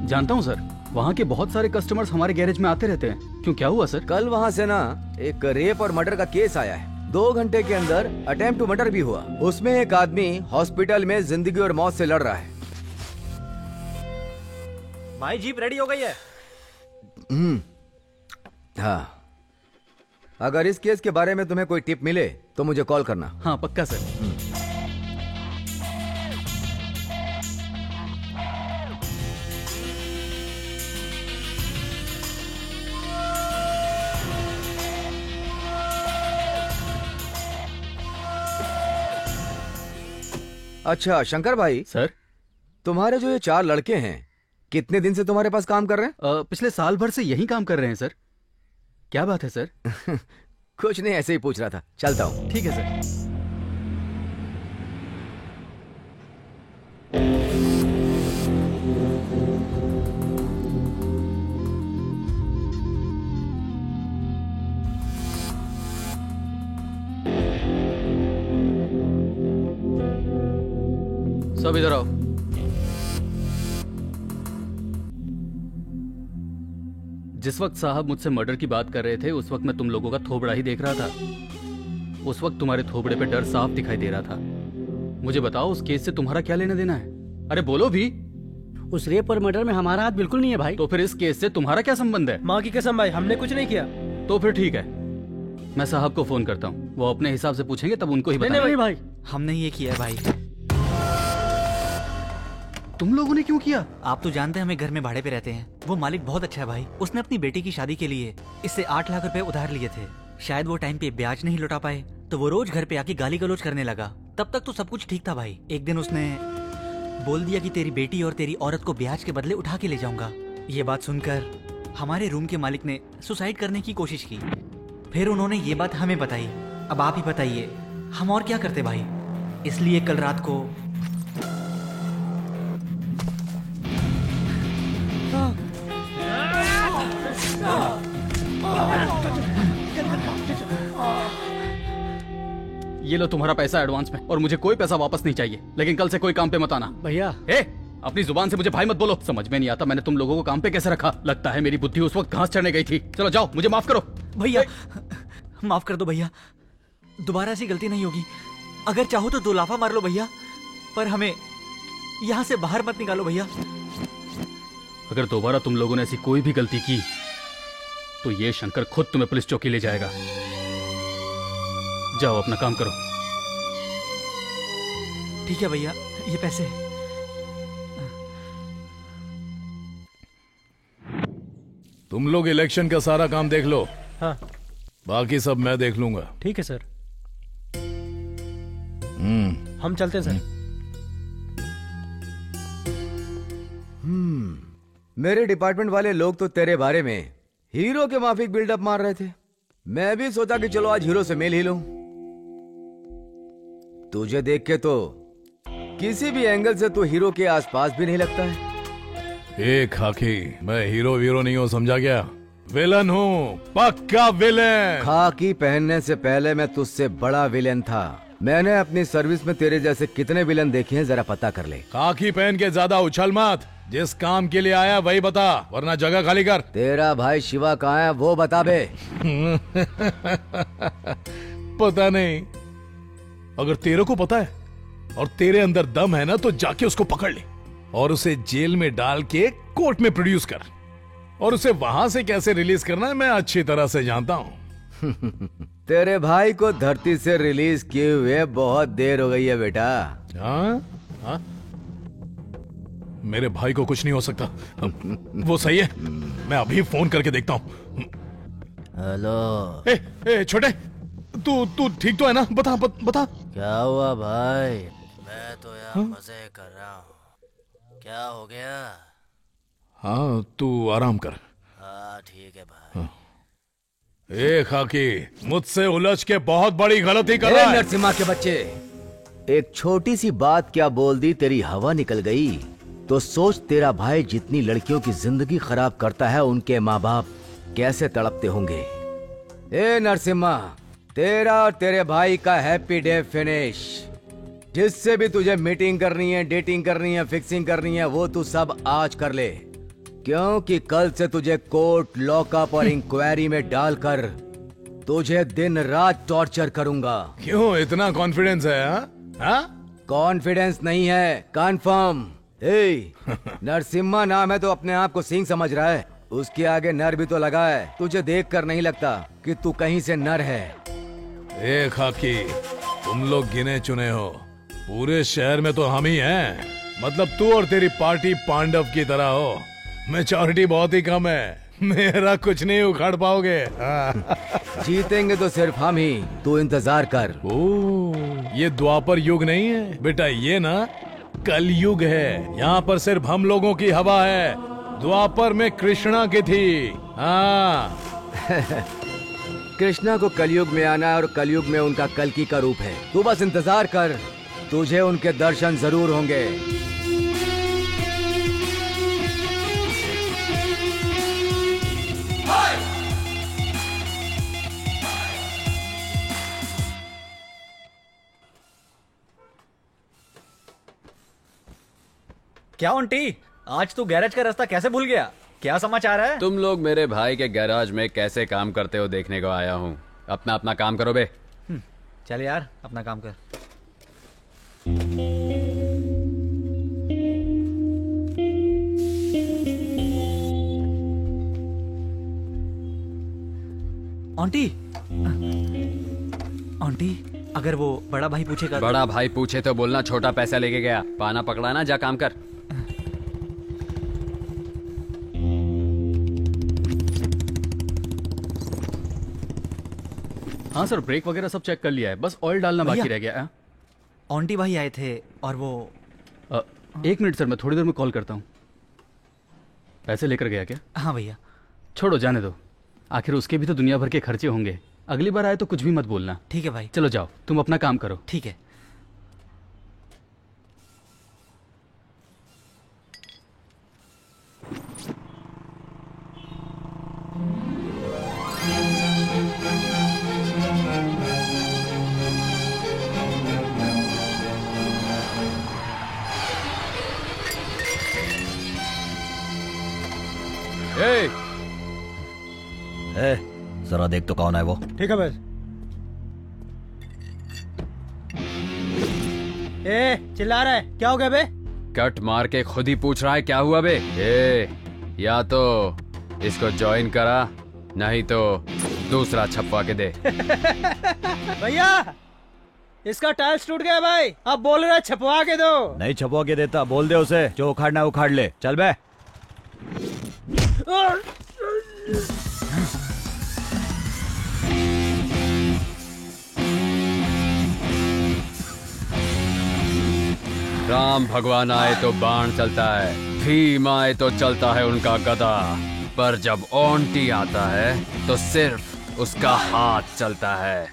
जानता हूँ सर। वहाँ के बहुत सारे कस्टमर्स हमारे गैरेज में आते रहते हैं। क्यों, क्या हुआ सर? कल वहाँ से ना एक रेप और मर्डर का केस आया है। 2 घंटे के अंदर अटेम्प्ट टू मर्डर भी हुआ। उसमें एक आदमी हॉस्पिटल में जिंदगी और मौत से लड़ रहा है। भाई जीप रेडी हो गई है। हाँ, अगर इस केस के बारे में तुम्हें कोई टिप मिले तो मुझे कॉल करना। हाँ पक्का सर। अच्छा शंकर भाई। सर, तुम्हारे जो ये 4 लड़के हैं, कितने दिन से तुम्हारे पास काम कर रहे हैं? पिछले साल भर से यही काम कर रहे हैं सर। क्या बात है सर? कुछ नहीं, ऐसे ही पूछ रहा था। चलता हूँ। ठीक है सर। सब इधर आओ। जिस वक्त साहब मुझसे मर्डर की बात कर रहे थे, उस वक्त मैं तुम लोगों का थोबड़ा ही देख रहा था। उस वक्त तुम्हारे थोबड़े पे डर साफ दिखाई दे रहा था। मुझे बताओ, उस केस से तुम्हारा क्या लेना देना है? अरे बोलो भी। उस रेप और मर्डर में हमारा हाथ बिल्कुल नहीं है भाई। तो फिर इस केस से तुम्हारा क्या संबंध है? माँ की कसम भाई, हमने कुछ नहीं किया। तो फिर ठीक है, मैं साहब को फोन करता हूँ। वो अपने हिसाब से पूछेंगे, तब उनको ही बताना। नहीं भाई, हमने ये किया है भाई। तुम लोगों ने क्यों किया? आप तो जानते हैं हमें घर में भाड़े पे रहते हैं। वो मालिक बहुत अच्छा है भाई। उसने अपनी बेटी की शादी के लिए इससे 8 लाख रुपए उधार लिए थे। शायद वो टाइम पे ब्याज नहीं लौटा पाए, तो वो रोज घर पे आके गाली गलौज करने लगा। तब तक तो सब कुछ ठीक था भाई। एक दिन उसने बोल दिया कि तेरी बेटी और तेरी औरत को ब्याज के बदले उठा के ले जाऊंगा। ये बात सुनकर हमारे रूम के मालिक ने सुसाइड करने की कोशिश की। फिर उन्होंने ये बात हमें बताई। अब आप ही बताइए हम और क्या करते भाई। इसलिए कल रात को ये लो तुम्हारा पैसा एडवांस में, और मुझे कोई पैसा वापस नहीं चाहिए। लेकिन कल से कोई काम पे मत आना। भैया अपनी जुबान से मुझे भाई मत बोलो। समझ में नहीं आता मैंने तुम लोगों को काम पे कैसे रखा। लगता है मेरी बुद्धि उस वक्त घास चढ़ने गई थी। चलो जाओ, मुझे माफ करो। भैया माफ कर दो भैया, दोबारा ऐसी गलती नहीं होगी। अगर चाहो तो 2 लाफा मार लो भैया, पर हमें यहाँ से बाहर मत निकालो भैया। अगर दोबारा तुम लोगों ने ऐसी कोई भी गलती की तो ये शंकर खुद तुम्हें पुलिस चौकी ले जाएगा। जाओ अपना काम करो। ठीक है भैया, ये पैसे। तुम लोग इलेक्शन का सारा काम देख लो। हाँ। बाकी सब मैं देख लूंगा। ठीक है सर। हम चलते हैं सर। मेरे डिपार्टमेंट वाले लोग तो तेरे बारे में हीरो के माफिक बिल्डअप मार रहे थे। मैं भी सोचा कि चलो आज हीरो से मिल ही लूं। तुझे देख के तो किसी भी एंगल से तू हीरो के आसपास भी नहीं लगता है। खाकी, मैं हीरो वीरो नहीं हूँ, समझा गया? विलन हूँ, पक्का विलन। खाकी पहनने से पहले मैं तुझसे बड़ा विलन था। मैंने अपनी सर्विस में तेरे जैसे कितने विलन देखे हैं, जरा पता कर ले। खाकी पहन के ज्यादा उछल मत। जिस काम के लिए आया वही बता, वरना जगह खाली कर। तेरा भाई शिवा कहाँ है वो बता बे। पता नहीं। अगर तेरे को पता है और तेरे अंदर दम है ना, तो जाके उसको पकड़ ले और उसे जेल में डाल के कोर्ट में प्रोड्यूस कर। और उसे वहां से कैसे रिलीज करना है मैं अच्छी तरह से जानता हूँ। तेरे भाई को धरती से रिलीज किए हुए बहुत देर हो गई है बेटा। हाँ? मेरे भाई को कुछ नहीं हो सकता। वो सही है, मैं अभी फोन करके देखता हूँ। हेलो। ए छोटे, तू ठीक तो है ना? बता। क्या हुआ भाई? मैं तो यहाँ मजे कर रहा हूँ। क्या हो गया? हाँ तू आराम कर। हाँ ठीक है भाई। ए खाकी, मुझसे उलझ के बहुत बड़ी गलती कर रहा है। नरसिम्हा के बच्चे, एक छोटी सी बात क्या बोल दी, तेरी हवा निकल गई। तो सोच, तेरा भाई जितनी लड़कियों की जिंदगी खराब करता है, उनके माँ बाप कैसे तड़पते होंगे। ए नरसिम्हा, तेरा और तेरे भाई का हैप्पी डे फिनिश। जिससे भी तुझे मीटिंग करनी है, डेटिंग करनी है, फिक्सिंग करनी है, वो तू सब आज कर ले, क्योंकि कल से तुझे कोर्ट, लॉकअप और इंक्वायरी में डालकर तुझे दिन रात टॉर्चर करूंगा। क्यों इतना कॉन्फिडेंस है? हाँ? कॉन्फिडेंस नहीं है, कंफर्म। नरसिम्हा नाम है तो अपने आप को सिंह समझ रहा है। उसके आगे नर भी तो लगा है। तुझे देखकर नहीं लगता कि तू कहीं से नर है। ए खाकी, तुम लोग गिने चुने हो। पूरे शहर में तो हम ही हैं। मतलब तू और तेरी पार्टी पांडव की तरह हो। मैच्योरिटी बहुत ही कम है, मेरा कुछ नहीं उखाड़ पाओगे। जीतेंगे तो सिर्फ हम ही, तू इंतजार कर। ये द्वापर युग नहीं है बेटा, ये ना कलयुग है। यहाँ पर सिर्फ हम लोगों की हवा है। द्वापर में कृष्णा की थी। हाँ। कृष्णा को कलयुग में आना है और कलयुग में उनका कल्कि का रूप है। तू बस इंतजार कर, तुझे उनके दर्शन जरूर होंगे। क्या आंटी, आज तू गैरेज का रास्ता कैसे भूल गया? क्या समाचार है? तुम लोग मेरे भाई के गैराज में कैसे काम करते हो देखने को आया हूँ। अपना अपना काम करो बे। चल यार, अपना काम कर। आंटी, अगर वो बड़ा भाई पूछेगा? बड़ा भाई पूछे तो बोलना छोटा पैसा लेके गया। पाना पकड़ा ना, जा काम कर। हाँ सर, ब्रेक वगैरह सब चेक कर लिया है, बस ऑयल डालना बाकी रह गया है। आंटी भाई आए थे और वो एक मिनट सर, मैं थोड़ी देर में कॉल करता हूँ। पैसे लेकर गया क्या? हाँ भैया। छोड़ो, जाने दो। आखिर उसके भी तो दुनिया भर के खर्चे होंगे। अगली बार आए तो कुछ भी मत बोलना। ठीक है भाई। चलो जाओ, तुम अपना काम करो। ठीक है। जरा देख तो कौन है वो। ठीक है बस। चिल्ला रहा है, क्या हो गया बे? कट मार के खुद ही पूछ रहा है क्या हुआ बे। या तो इसको ज्वाइन करा, नहीं तो दूसरा छपवा के दे। भैया, इसका टाइल्स टूट गया भाई। अब बोल रहा है छपवा के दो। नहीं छपवा के देता, बोल दे उसे, जो उखाड़ना उखाड़ ले। चल बे। राम भगवान आए तो बाण चलता है, भीम आए तो चलता है उनका गदा, पर जब ओंटी आता है तो सिर्फ उसका हाथ चलता है।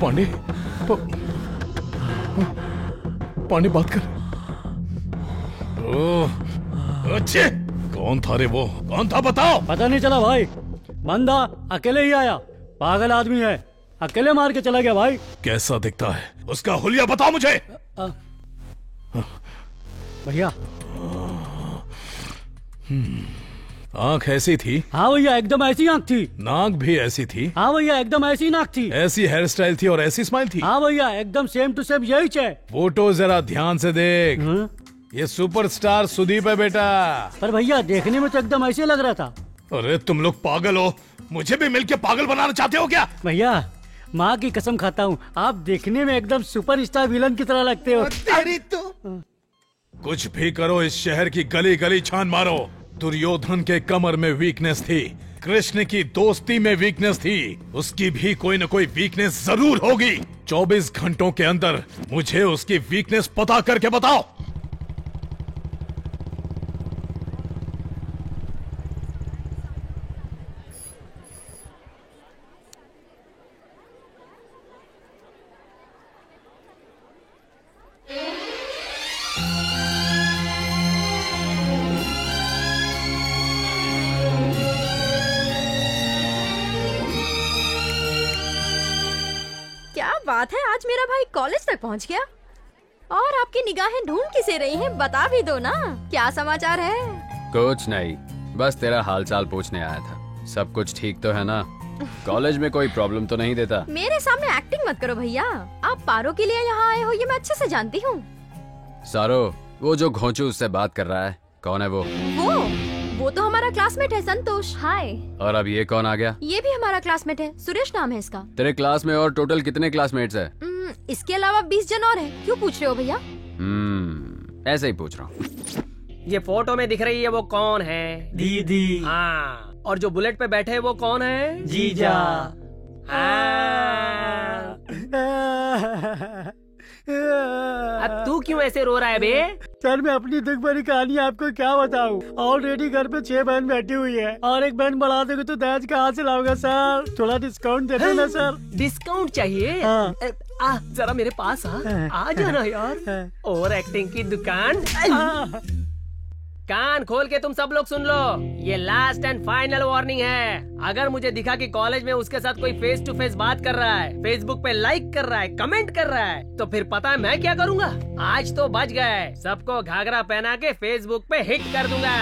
पांडे, पानी बात कर। ओह, अच्छे। कौन था रे वो? कौन था बताओ? पता नहीं चला भाई, बंदा अकेले ही आया, पागल आदमी है, अकेले मार के चला गया भाई। कैसा दिखता है? उसका हुलिया बताओ मुझे। भैया आंख ऐसी थी? हाँ भैया, एकदम ऐसी आंख थी। नाक भी ऐसी थी? हाँ भैया, एकदम ऐसी नाक थी। ऐसी हेयर स्टाइल थी और ऐसी स्माइल थी? हाँ भैया, एकदम सेम टू सेम यही है। फोटो जरा ध्यान से देख। ये सुपरस्टार सुदीप है बेटा। पर भैया देखने में तो एकदम ऐसे लग रहा था। अरे तुम लोग पागल हो, मुझे भी मिलके पागल बनाना चाहते हो क्या? भैया माँ की कसम खाता हूँ, आप देखने में एकदम सुपरस्टार विलन की तरह लगते हो। तेरी तो कुछ भी करो, इस शहर की गली गली छान मारो। दुर्योधन के कमर में वीकनेस थी, कृष्ण की दोस्ती में वीकनेस थी, उसकी भी कोई न कोई वीकनेस जरूर होगी। 24 घंटों के अंदर मुझे उसकी वीकनेस पता करके बताओ। क्या बात है, आज मेरा भाई कॉलेज तक पहुंच गया। और आपकी निगाहें ढूंढ किसे रही हैं, बता भी दो ना, क्या समाचार है? कुछ नहीं, बस तेरा हालचाल पूछने आया था। सब कुछ ठीक तो है ना? कॉलेज में कोई प्रॉब्लम तो नहीं देता? मेरे सामने एक्टिंग मत करो भैया, आप पारो के लिए यहाँ आए हो ये मैं अच्छे से जानती हूँ। सारो, वो जो घोंचू उससे बात कर रहा है, कौन है वो? वो तो हमारा क्लासमेट है, संतोष। हाय। और अब ये कौन आ गया? ये भी हमारा क्लासमेट है, सुरेश नाम है इसका। तेरे क्लास में और टोटल कितने क्लासमेट्स है? इसके अलावा 20 जन और हैं। क्यों पूछ रहे हो भैया? ऐसे ही पूछ रहा हूँ। ये फोटो में दिख रही है वो कौन है? दीदी। हाँ, और जो बुलेट पे बैठे हैं वो कौन है? जीजा। अब तू क्यों ऐसे रो रहा है बे? सर मैं अपनी दुख भरी कहानी आपको क्या बताऊं? ऑलरेडी घर पे 6 बहन बैठी हुई है और एक बहन बढ़ा दोगे तो दहेज कहाँ से लाओगे सर? थोड़ा डिस्काउंट दे दो ना सर। डिस्काउंट चाहिए? हाँ। जरा मेरे पास आ जाना यार। ओवर एक्टिंग की दुकान। कान खोल के तुम सब लोग सुन लो, ये लास्ट एंड फाइनल वार्निंग है। अगर मुझे दिखा कि कॉलेज में उसके साथ कोई फेस टू फेस बात कर रहा है, फेसबुक पे लाइक कर रहा है, कमेंट कर रहा है, तो फिर पता है मैं क्या करूँगा? आज तो बच गए, सबको घाघरा पहना के फेसबुक पे हिट कर दूंगा।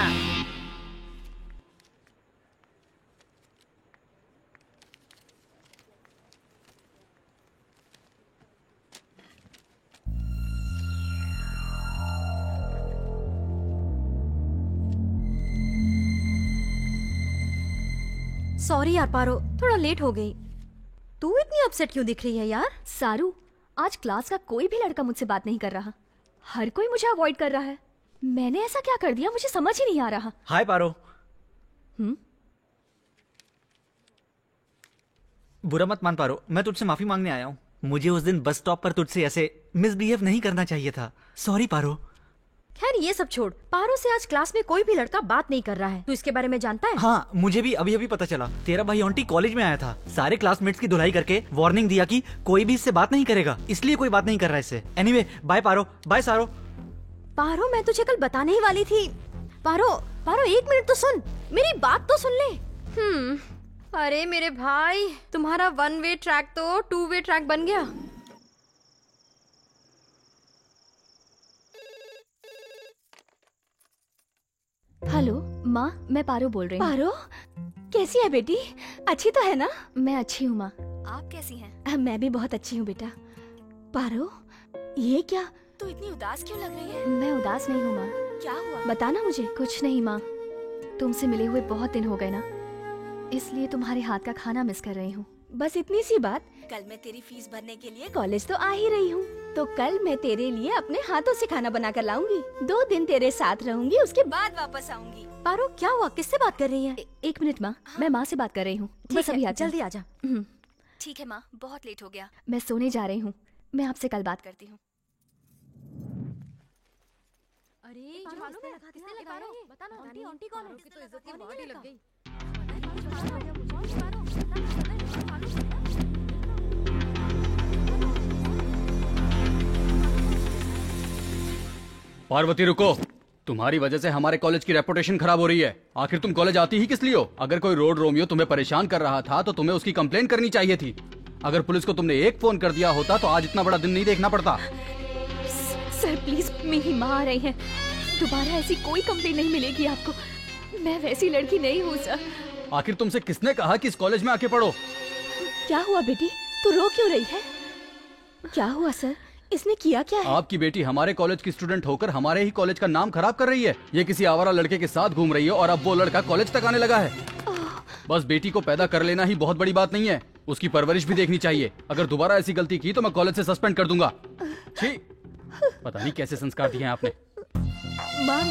सॉरी यार पारो, थोड़ा लेट हो गई। तू इतनी अपसेट क्यों दिख रही है यार? सारू, आज क्लास का कोई भी लड़का मुझसे बात नहीं कर रहा, हर कोई मुझे अवॉइड कर रहा है। मैंने ऐसा क्या कर दिया, मुझे समझ ही नहीं आ रहा। हाय पारो। बुरा मत मान पारो, मैं तुझसे माफी मांगने आया हूँ। मुझे उस दिन बस स्टॉप पर तुझसे ऐसे मिसबिहेव नहीं करना चाहिए था। सॉरी पारो। खैर ये सब छोड़, पारो से आज क्लास में कोई भी लड़का बात नहीं कर रहा है। तू इसके बारे में जानता है? हाँ, मुझे भी अभी अभी पता चला। तेरा भाई ऑन्टी कॉलेज में आया था, सारे क्लासमेट्स की धुलाई करके वार्निंग दिया कि कोई भी इससे बात नहीं करेगा, इसलिए कोई बात नहीं कर रहा है इससे। एनीवे, बाय पारो, बाय सारो। पारो मैं तुझे कल बताने ही वाली थी। पारो, पारो 1 मिनट तो सुन, मेरी बात तो सुन ले। अरे मेरे भाई, तुम्हारा 1 वे ट्रैक तो 2 वे ट्रैक बन गया। हेलो माँ, मैं पारो बोल रही हूँ। पारो, कैसी है बेटी? अच्छी तो है ना? मैं अच्छी हूँ माँ, आप कैसी हैं? मैं भी बहुत अच्छी हूँ बेटा। पारो, ये क्या? तू इतनी उदास क्यों लग रही है? मैं उदास नहीं हूँ माँ। क्या हुआ? बताना मुझे। कुछ नहीं माँ, तुमसे मिले हुए बहुत दिन हो गए ना, इसलिए तुम्हारे हाथ का खाना मिस कर रही हूँ। बस इतनी सी बात। कल मैं तेरी फीस भरने के लिए कॉलेज तो आ ही रही हूँ, तो कल मैं तेरे लिए अपने हाथों से खाना बना कर लाऊंगी। 2 दिन तेरे साथ रहूंगी, उसके बाद वापस आऊंगी। पारो क्या हुआ, किससे बात कर रही है? 1 मिनट माँ, मैं माँ से बात कर रही हूँ। बस अभी आ जल्दी आ जा। ठीक है माँ, बहुत लेट हो गया, मैं सोने जा रही हूँ। मैं आपसे कल बात करती हूँ। अरे मालूम है किसने लगाया ये? बताना। आंटी कौन है? तो इज्जत की बॉडी लग गई। पार्वती रुको, तुम्हारी वजह से हमारे कॉलेज की रेपुटेशन खराब हो रही है। आखिर तुम कॉलेज आती ही किस लिए हो? अगर कोई रोड रोमियो तुम्हें परेशान कर रहा था तो तुम्हें उसकी कंप्लेंट करनी चाहिए थी। अगर पुलिस को तुमने एक फोन कर दिया होता तो आज इतना बड़ा दिन नहीं देखना पड़ता। सर प्लीज, मेरी माँ आ रही है, दोबारा ऐसी कोई कंप्लेंट नहीं मिलेगी आपको। मैं वैसी लड़की नहीं हूँ सर। आखिर तुमसे किसने कहा कि इस कॉलेज में आके पढ़ो? क्या हुआ बेटी, तू रो क्यों रही है? क्या हुआ सर, इसने किया क्या है? आपकी बेटी हमारे कॉलेज की स्टूडेंट होकर हमारे ही कॉलेज का नाम खराब कर रही है। ये किसी आवारा लड़के के साथ घूम रही है और अब वो लड़का कॉलेज तक आने लगा है। बस बेटी को पैदा कर लेना ही बहुत बड़ी बात नहीं है, उसकी परवरिश भी देखनी चाहिए। अगर दोबारा ऐसी गलती की तो मैं कॉलेज से सस्पेंड कर दूंगा। छी, पता नहीं कैसे संस्कार दिए हैं आपने। माँ,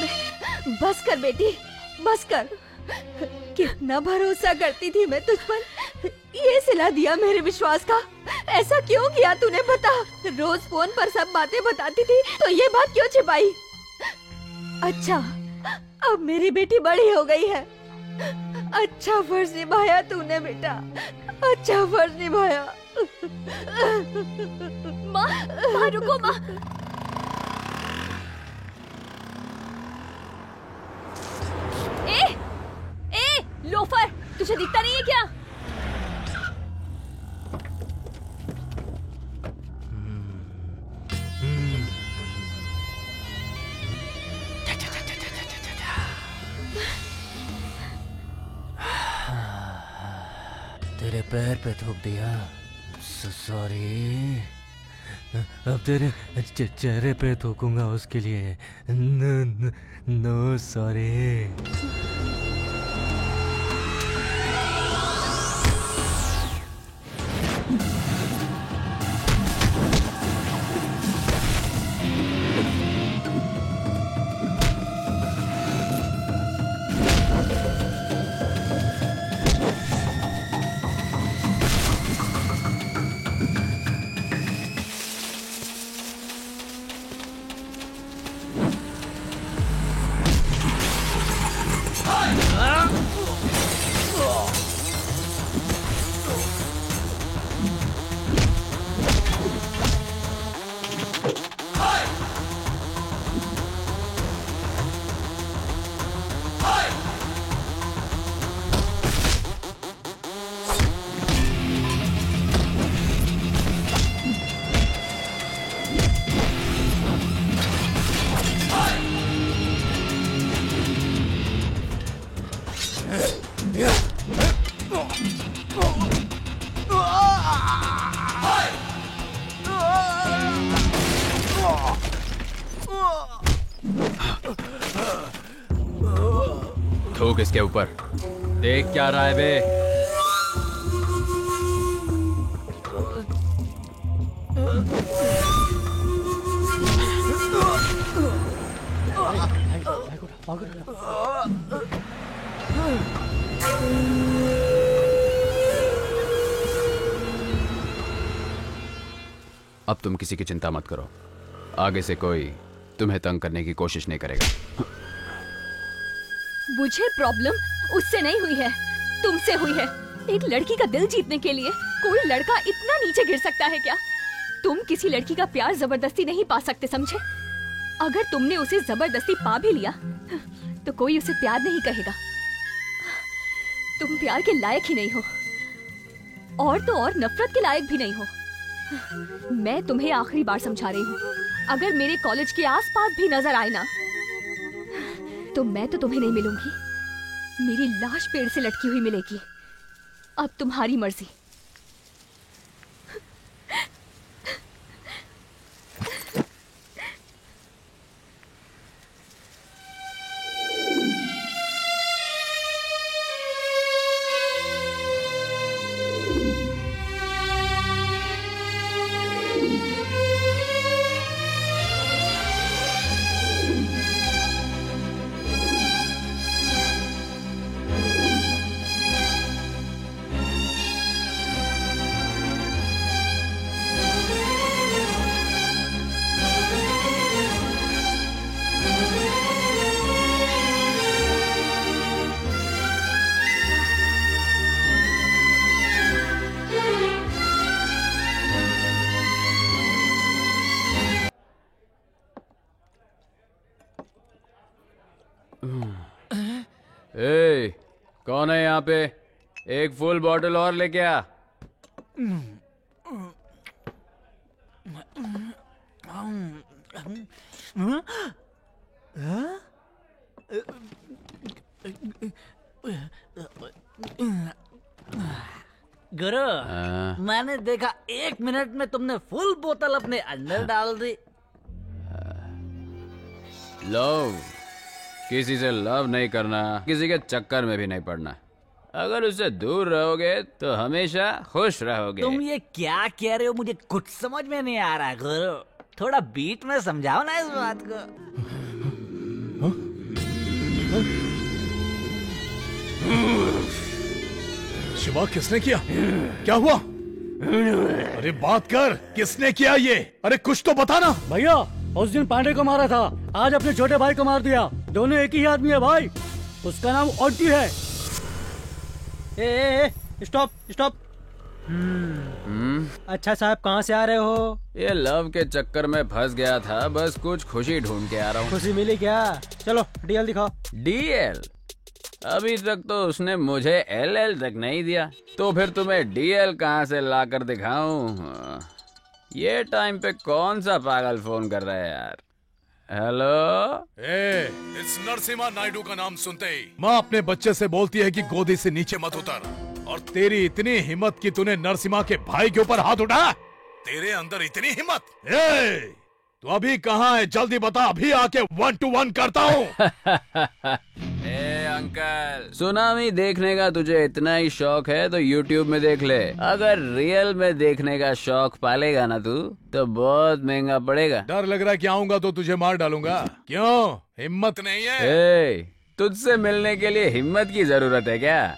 बस कर बेटी, बस कर। कितना भरोसा करती थी मैं तुझ पर, ये सिला दिया मेरे विश्वास का। ऐसा क्यों किया तूने, बता। रोज फोन पर सब बातें बताती थी तो ये बात क्यों छिपाई? अच्छा, अब मेरी बेटी बड़ी हो गई है। अच्छा फर्ज निभाया तूने बेटा, अच्छा फर्ज निभाया। माँ रुको माँ। ए लोफर, तुझे दिखता नहीं है क्या? तेरे पैर पे थूक दिया, सॉरी। अब तेरे चेहरे पे थूकूंगा, उसके लिए नो सॉरी। थूक इसके ऊपर। देख क्या रहा है बे? अब तुम किसी की चिंता मत करो, आगे से कोई तुम्हें तंग करने की कोशिश नहीं करेगा। मुझे प्रॉब्लम उससे नहीं हुई है, तुमसे हुई है। एक लड़की का दिल जीतने के लिए कोई लड़का इतना नीचे गिर सकता है क्या? तुम किसी लड़की का प्यार जबरदस्ती नहीं पा सकते, समझे? अगर तुमने उसे जबरदस्ती पा भी लिया तो कोई उसे प्यार नहीं कहेगा। तुम प्यार के लायक ही नहीं हो, और तो और नफरत के लायक भी नहीं हो। मैं तुम्हें आखिरी बार समझा रही हूँ, अगर मेरे कॉलेज के आसपास भी नजर आए ना तो मैं तो तुम्हें नहीं मिलूंगी, मेरी लाश पेड़ से लटकी हुई मिलेगी। अब तुम्हारी मर्जी। ए, कौन है यहाँ पे? एक फुल बॉटल और लेके आ। गुरु, मैंने देखा 1 मिनट में तुमने फुल बोतल अपने अंदर डाल दी। लव, किसी से लव नहीं करना, किसी के चक्कर में भी नहीं पड़ना। अगर उससे दूर रहोगे तो हमेशा खुश रहोगे। तुम ये क्या कह रहे हो? मुझे कुछ समझ में नहीं आ रहा गुरु। थोड़ा बीट में समझाओ ना इस बात को। शिवा, किसने किया? क्या हुआ? अरे बात कर, किसने किया ये? अरे कुछ तो बता ना। भैया, उस दिन पांडे को मारा था, आज अपने छोटे भाई को मार दिया। दोनों एक ही आदमी है भाई। उसका नाम ऑन्टी है। Stop stop. अच्छा साहब, कहाँ से आ रहे हो? ये लव के चक्कर में फंस गया था, बस कुछ खुशी ढूंढ के आ रहा हूँ। खुशी मिली क्या? चलो डीएल दिखाओ। डीएल? अभी तक तो उसने मुझे एलएल तक नहीं दिया, तो फिर तुम्हें डीएल कहाँ से लाकर दिखाऊं? ये टाइम पे कौन सा पागल फोन कर रहा है यार? हेलो, इस नरसिम्हा नायडू का नाम सुनते ही माँ अपने बच्चे से बोलती है कि गोदी से नीचे मत उतर। और तेरी इतनी हिम्मत कि तूने नरसिम्हा के भाई के ऊपर हाथ उठाया? तेरे अंदर इतनी हिम्मत? तू अभी कहाँ है? जल्दी बता, अभी आके 1 to 1 करता हूँ। अंकल, सुनामी देखने का तुझे इतना ही शौक है तो YouTube में देख ले। अगर रियल में देखने का शौक पालेगा ना तू, तो बहुत महंगा पड़ेगा। डर लग रहा है कि आऊंगा तो तुझे मार डालूंगा। क्यों, हिम्मत नहीं है? तुझसे मिलने के लिए हिम्मत की जरूरत है क्या?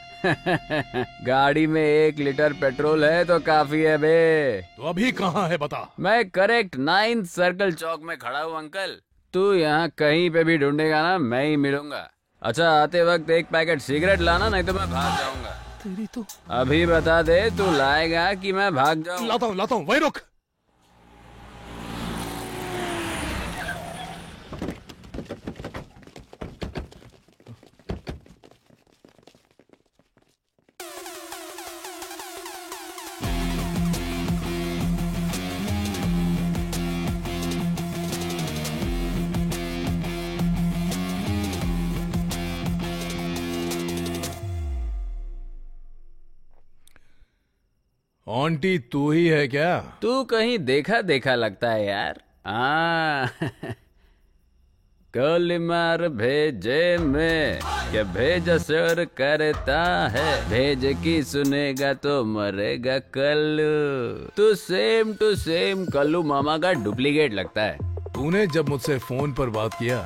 गाड़ी में 1 लीटर पेट्रोल है तो काफी है बे। तो अभी कहाँ है बता? मैं करेक्ट 9th सर्कल चौक में खड़ा हूँ अंकल। तू यहाँ कहीं पे भी ढूंढेगा ना, मैं ही मिलूंगा। अच्छा, आते वक्त 1 पैकेट सिगरेट लाना, नहीं तो मैं भाग जाऊंगा। तेरी तो अभी बता दे, तू लाएगा कि मैं भाग जाऊं? लाता हूँ, वहीं रुक। आंटी तू ही है क्या? तू कहीं देखा देखा लगता है यार। कल मार भेजे में क्या भेज असर करता है, भेज की सुनेगा तो मरेगा कल्लू। तू सेम टू सेम कल्लू मामा का डुप्लीकेट लगता है। तूने जब मुझसे फोन पर बात किया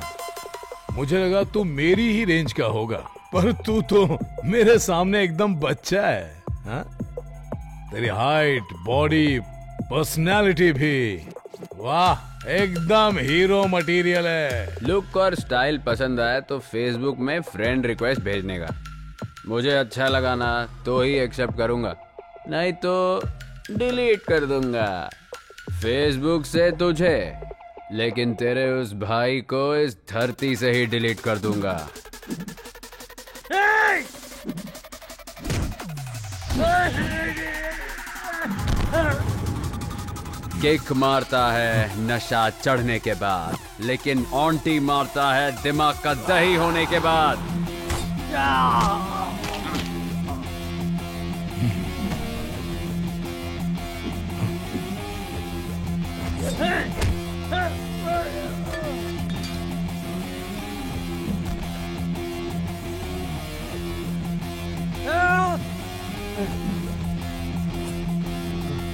मुझे लगा तू मेरी ही रेंज का होगा, पर तू तो मेरे सामने एकदम बच्चा है। हा? तेरी हाइट, बॉडी, पर्सनालिटी भी, वाह, एकदम हीरो मटेरियल है। लुक और स्टाइल पसंद आया तो फेसबुक में फ्रेंड रिक्वेस्ट भेजने का। मुझे अच्छा लगा ना तो ही एक्सेप्ट करूंगा, नहीं तो डिलीट कर दूंगा फेसबुक से तुझे, लेकिन तेरे उस भाई को इस धरती से ही डिलीट कर दूंगा। किक मारता है नशा चढ़ने के बाद, लेकिन ऑन्टी मारता है दिमाग का दही होने के बाद।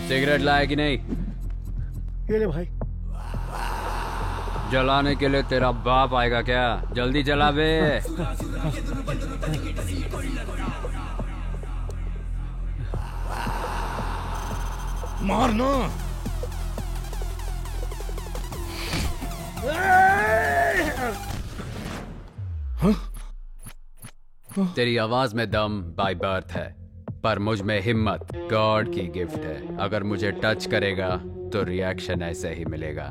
सिगरेट लाए कि नहीं? ये ले भाई। जलाने के लिए तेरा बाप आएगा क्या? जल्दी जला बे। मारना। तेरी आवाज में दम बाय बर्थ है, पर मुझ में हिम्मत गॉड की गिफ्ट है। अगर मुझे टच करेगा तो रिएक्शन ऐसे ही मिलेगा।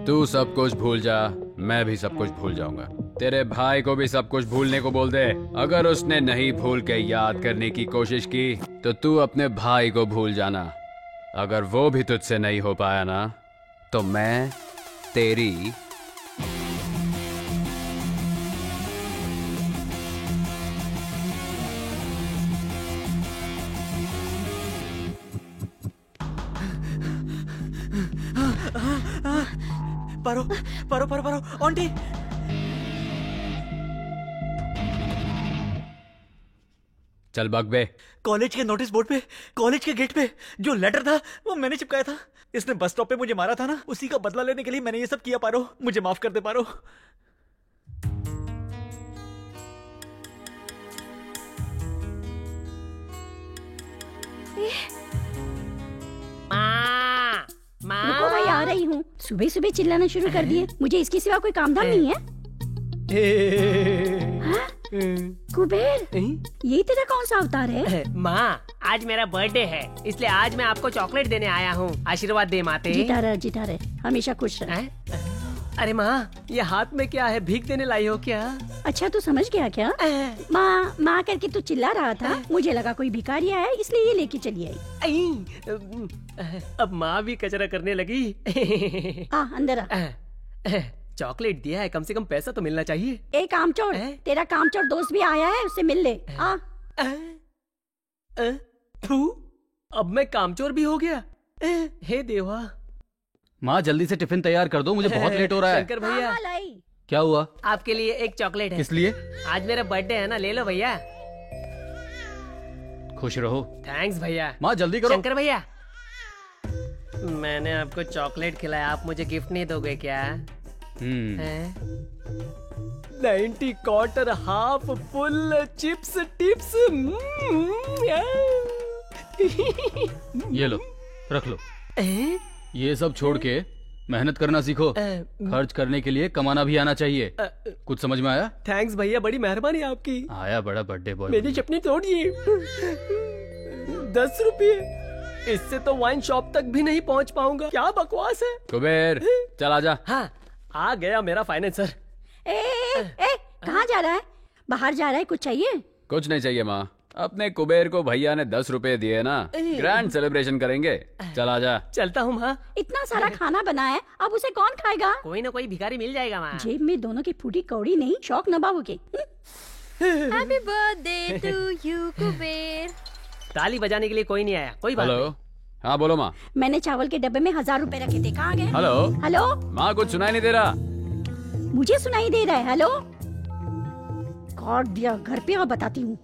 तू सब कुछ भूल जा, मैं भी सब कुछ भूल जाऊंगा। तेरे भाई को भी सब कुछ भूलने को बोल दे। अगर उसने नहीं भूल के याद करने की कोशिश की तो तू अपने भाई को भूल जाना। अगर वो भी तुझसे नहीं हो पाया ना तो मैं तेरी पारो पारो पारो पारो आंटी। चल भाग बे। कॉलेज के नोटिस बोर्ड पे, कॉलेज के गेट पे जो लेटर था वो मैंने चिपकाया था। इसने बस स्टॉप पे मुझे मारा था ना, उसी का बदला लेने के लिए मैंने ये सब किया। पारो मुझे माफ कर दे पारो। रुको भाई, आ रही हूँ। सुबह सुबह चिल्लाना शुरू कर दिए। मुझे इसके सिवा कोई काम धाम नहीं है। हाँ? कुबेर, ये तेरा कौन सा अवतार है? माँ, आज मेरा बर्थडे है, इसलिए आज मैं आपको चॉकलेट देने आया हूँ। आशीर्वाद दे माते। जीता रहे, हमेशा खुश रहे। अरे माँ, ये हाथ में क्या है? भीख देने लाई हो क्या? अच्छा, तू समझ गया क्या? माँ माँ करके तू चिल्ला रहा था, मुझे लगा कोई भिखारी आया है, इसलिए ये लेके चली आई। अब माँ भी कचरा करने लगी। अंदर आ। चॉकलेट दिया है, कम से कम पैसा तो मिलना चाहिए। एक कामचोर, तेरा कामचोर दोस्त भी आया है, उससे मिल ले। अब मैं कामचोर भी हो गया। हे देवा। माँ जल्दी से टिफिन तैयार कर दो, मुझे बहुत लेट हो रहा है। शंकर भैया, क्या हुआ? आपके लिए एक चॉकलेट है। किस लिए? आज मेरा बर्थडे है ना, ले लो भैया। खुश रहो। थैंक्स भैया। माँ जल्दी करो। शंकर भैया, मैंने आपको चॉकलेट खिलाया, आप मुझे गिफ्ट नहीं दोगे क्या? 90 quarter half full chips tips. ये लो, रख लो। ये सब छोड़ के मेहनत करना सीखो। खर्च करने के लिए कमाना भी आना चाहिए। कुछ समझ में आया? थैंक्स भैया, बड़ी मेहरबानी आपकी। आया बड़ा बर्थडे बॉय। मेरी चपनी तोड़िए। 10 रुपये, इससे तो वाइन शॉप तक भी नहीं पहुंच पाऊंगा। क्या बकवास है। कुबेर चल आजा। हाँ, आ गया मेरा फाइनेंसर। कहाँ जा रहा है? बाहर जा रहा है? कुछ चाहिए? कुछ नहीं चाहिए माँ, अपने कुबेर को भैया ने 10 रुपए दिए ना, ग्रैंड सेलिब्रेशन करेंगे। चल आजा। चलता हूँ माँ। इतना सारा खाना बना है, अब उसे कौन खाएगा? कोई ना कोई भिखारी मिल जाएगा माँ। जेब में दोनों की फूटी कौड़ी नहीं, शौक नभाओगे। Happy birthday to you Kuber. ताली बजाने के लिए कोई नहीं आया। कोई बात नहीं। हेलो, हाँ बोलो माँ। मैंने चावल के डब्बे में 1000 रुपए रखे थे, कहाँ गए? Hello hello. माँ कुछ सुनाई नहीं दे रहा। मुझे सुनाई दे रहा है। हेलो। कॉर्ड दिया, घर पे आओ, बताती हूँ।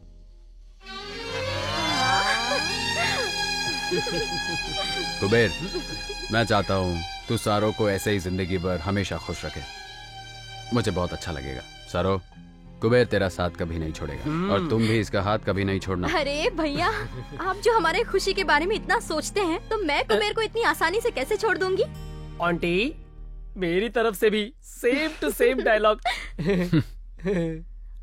कुबेर, मैं चाहता हूँ तू सारो को ऐसे ही जिंदगी भर हमेशा खुश रखे। मुझे बहुत अच्छा लगेगा। सारो, कुबेर तेरा साथ कभी नहीं छोड़ेगा और तुम भी इसका हाथ कभी नहीं छोड़ना। अरे भैया, आप जो हमारे खुशी के बारे में इतना सोचते हैं, तो मैं कुबेर को इतनी आसानी से कैसे छोड़ दूंगी? आंटी, मेरी तरफ से भी same to same dialogue.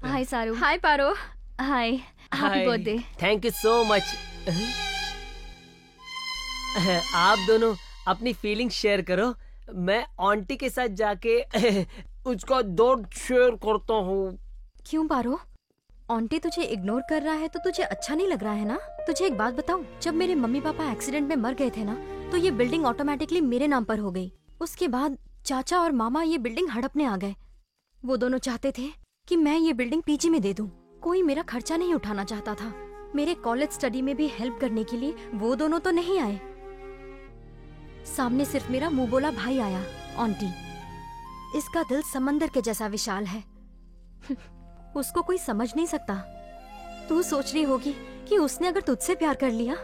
Hi Saru. Hi Paro. Hi, happy birthday. Thank you so much. आप दोनों अपनी फीलिंग शेयर करो, मैं आंटी के साथ जाके उसका दर्द शेयर करता हूँ। क्यों पारो? आंटी तुझे इग्नोर कर रहा है तो तुझे अच्छा नहीं लग रहा है ना? तुझे एक बात बताऊं, जब मेरे मम्मी पापा एक्सीडेंट में मर गए थे ना, तो ये बिल्डिंग ऑटोमेटिकली मेरे नाम पर हो गई। उसके बाद चाचा और मामा ये बिल्डिंग हड़पने आ गए। वो दोनों चाहते थे कि मैं ये बिल्डिंग पीजी में दे दूं। कोई मेरा खर्चा नहीं उठाना चाहता था। मेरे कॉलेज स्टडी में भी हेल्प करने के लिए वो दोनों तो नहीं आए। सामने सिर्फ मेरा मुंह बोला भाई आया, आंटी। इसका दिल समंदर के जैसा विशाल है। उसको कोई समझ नहीं सकता। तू सोच रही होगी कि उसने अगर तुझसे प्यार कर लिया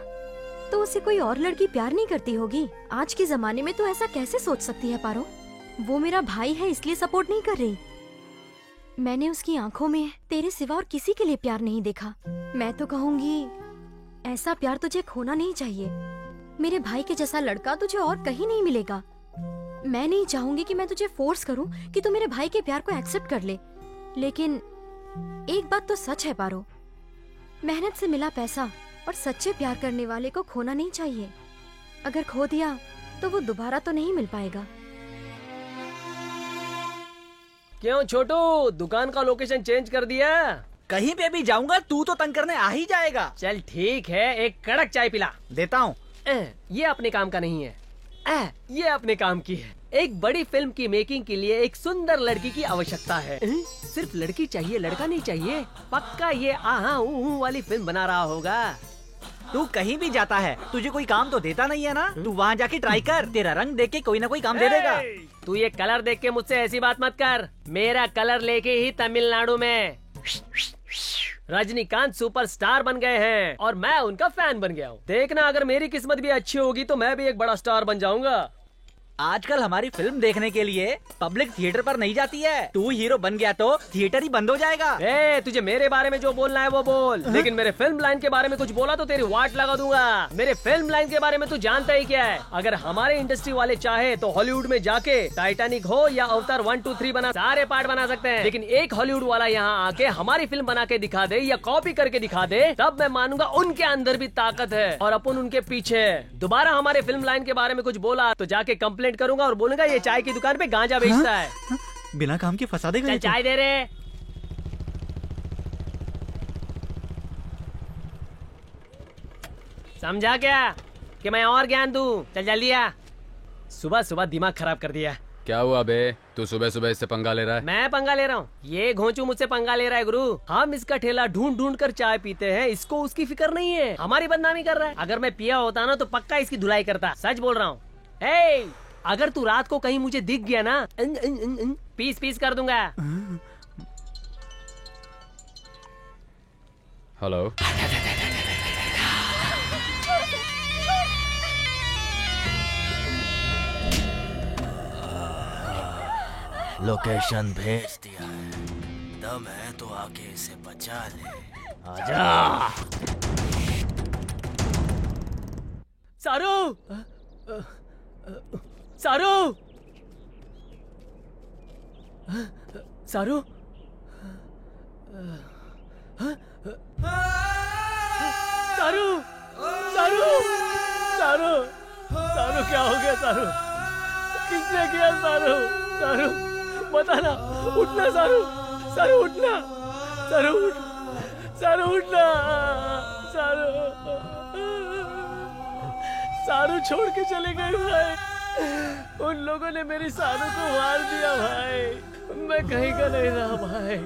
तो उसे कोई और लड़की प्यार नहीं करती होगी। आज के जमाने में तो ऐसा कैसे सोच सकती है पारो? वो मेरा भाई है इसलिए सपोर्ट नहीं कर रही। मैंने उसकी आंखों में तेरे सिवा और किसी के लिए प्यार नहीं देखा। मैं तो कहूंगी ऐसा प्यार तुझे खोना नहीं चाहिए। मेरे भाई के जैसा लड़का तुझे और कहीं नहीं मिलेगा। मैं नहीं चाहूंगी कि मैं तुझे फोर्स करूं कि तू मेरे भाई के प्यार को एक्सेप्ट कर ले, लेकिन एक बात तो सच है पारो, मेहनत से मिला पैसा और सच्चे प्यार करने वाले को खोना नहीं चाहिए। अगर खो दिया तो वो दोबारा तो नहीं मिल पाएगा। क्यों छोटू, दुकान का लोकेशन चेंज कर दिया? कहीं पे भी जाऊंगा तू तो तंग करने आ ही जाएगा। चल ठीक है, एक कड़क चाय पिला। देता हूँ। ये अपने काम का नहीं है, ये अपने काम की है। एक बड़ी फिल्म की मेकिंग के लिए एक सुंदर लड़की की आवश्यकता है। सिर्फ लड़की चाहिए, लड़का नहीं चाहिए। पक्का ये आहा ऊ वाली फिल्म बना रहा होगा। तू कहीं भी जाता है, तुझे कोई काम तो देता नहीं है ना? तू वहाँ जाके ट्राई कर, तेरा रंग देख के कोई ना कोई काम दे देगा। तू ये कलर देख के मुझसे ऐसी बात मत कर। मेरा कलर लेके ही तमिलनाडु में रजनीकांत सुपरस्टार बन गए हैं और मैं उनका फैन बन गया हूँ। देखना, अगर मेरी किस्मत भी अच्छी होगी तो मैं भी एक बड़ा स्टार बन जाऊंगा। आजकल हमारी फिल्म देखने के लिए पब्लिक थिएटर पर नहीं जाती है। तू हीरो बन गया तो थिएटर ही बंद हो जाएगा। तुझे मेरे बारे में जो बोलना है वो बोल, लेकिन मेरे फिल्म लाइन के बारे में कुछ बोला तो तेरी वाट लगा दूंगा। मेरे फिल्म लाइन के बारे में तू जानता ही क्या है। अगर हमारे इंडस्ट्री वाले चाहे तो हॉलीवुड में जाके टाइटैनिक हो या अवतार 1, 2, 3 बना सारे पार्ट बना सकते हैं, लेकिन एक हॉलीवुड वाला यहाँ आके हमारी फिल्म बना के दिखा दे या कॉपी करके दिखा दे, तब मैं मानूंगा उनके अंदर भी ताकत है और अपन उनके पीछे। दोबारा हमारे फिल्म लाइन के बारे में कुछ बोला तो जाके कंप्लेंट करूंगा और बोलूंगा ये चाय की दुकान पे गांजा बेचता है। बिना काम के फंसा देगा। चल चाय दे रहे। समझा क्या कि मैं और ज्ञान दूं? चल जल्दी आ। सुबह सुबह दिमाग खराब कर दिया। क्या हुआ बे, तू सुबह सुबह इससे पंगा ले रहा है? मैं पंगा ले रहा हूँ? ये घोंचू मुझसे पंगा ले रहा है गुरु। हम इसका ठेला ढूंढ ढूंढ कर चाय पीते हैं, इसको उसकी फिक्र नहीं है, हमारी बदनामी कर रहा है। अगर मैं पिया होता ना तो पक्का इसकी धुलाई करता। सच बोल रहा हूँ। अगर तू रात को कहीं मुझे दिख गया ना, पीस पीस कर दूंगा। हेलो, लोकेशन भेज दिया है, दम है तो आके इसे बचा ले। आजा। सारू, सारू, सारू, सारू, सारू, सारू, सारू, क्या हो गया सारू? किसने किया सारू? सारू बता ना, उठना सारू, सारू उठना, सारू उठ, सारू उठना, सारू, सारू छोड़ के चले गए भाई। उन लोगों ने मेरी सारू को मार दिया भाई। मैं कहीं का नहीं रहा भाई।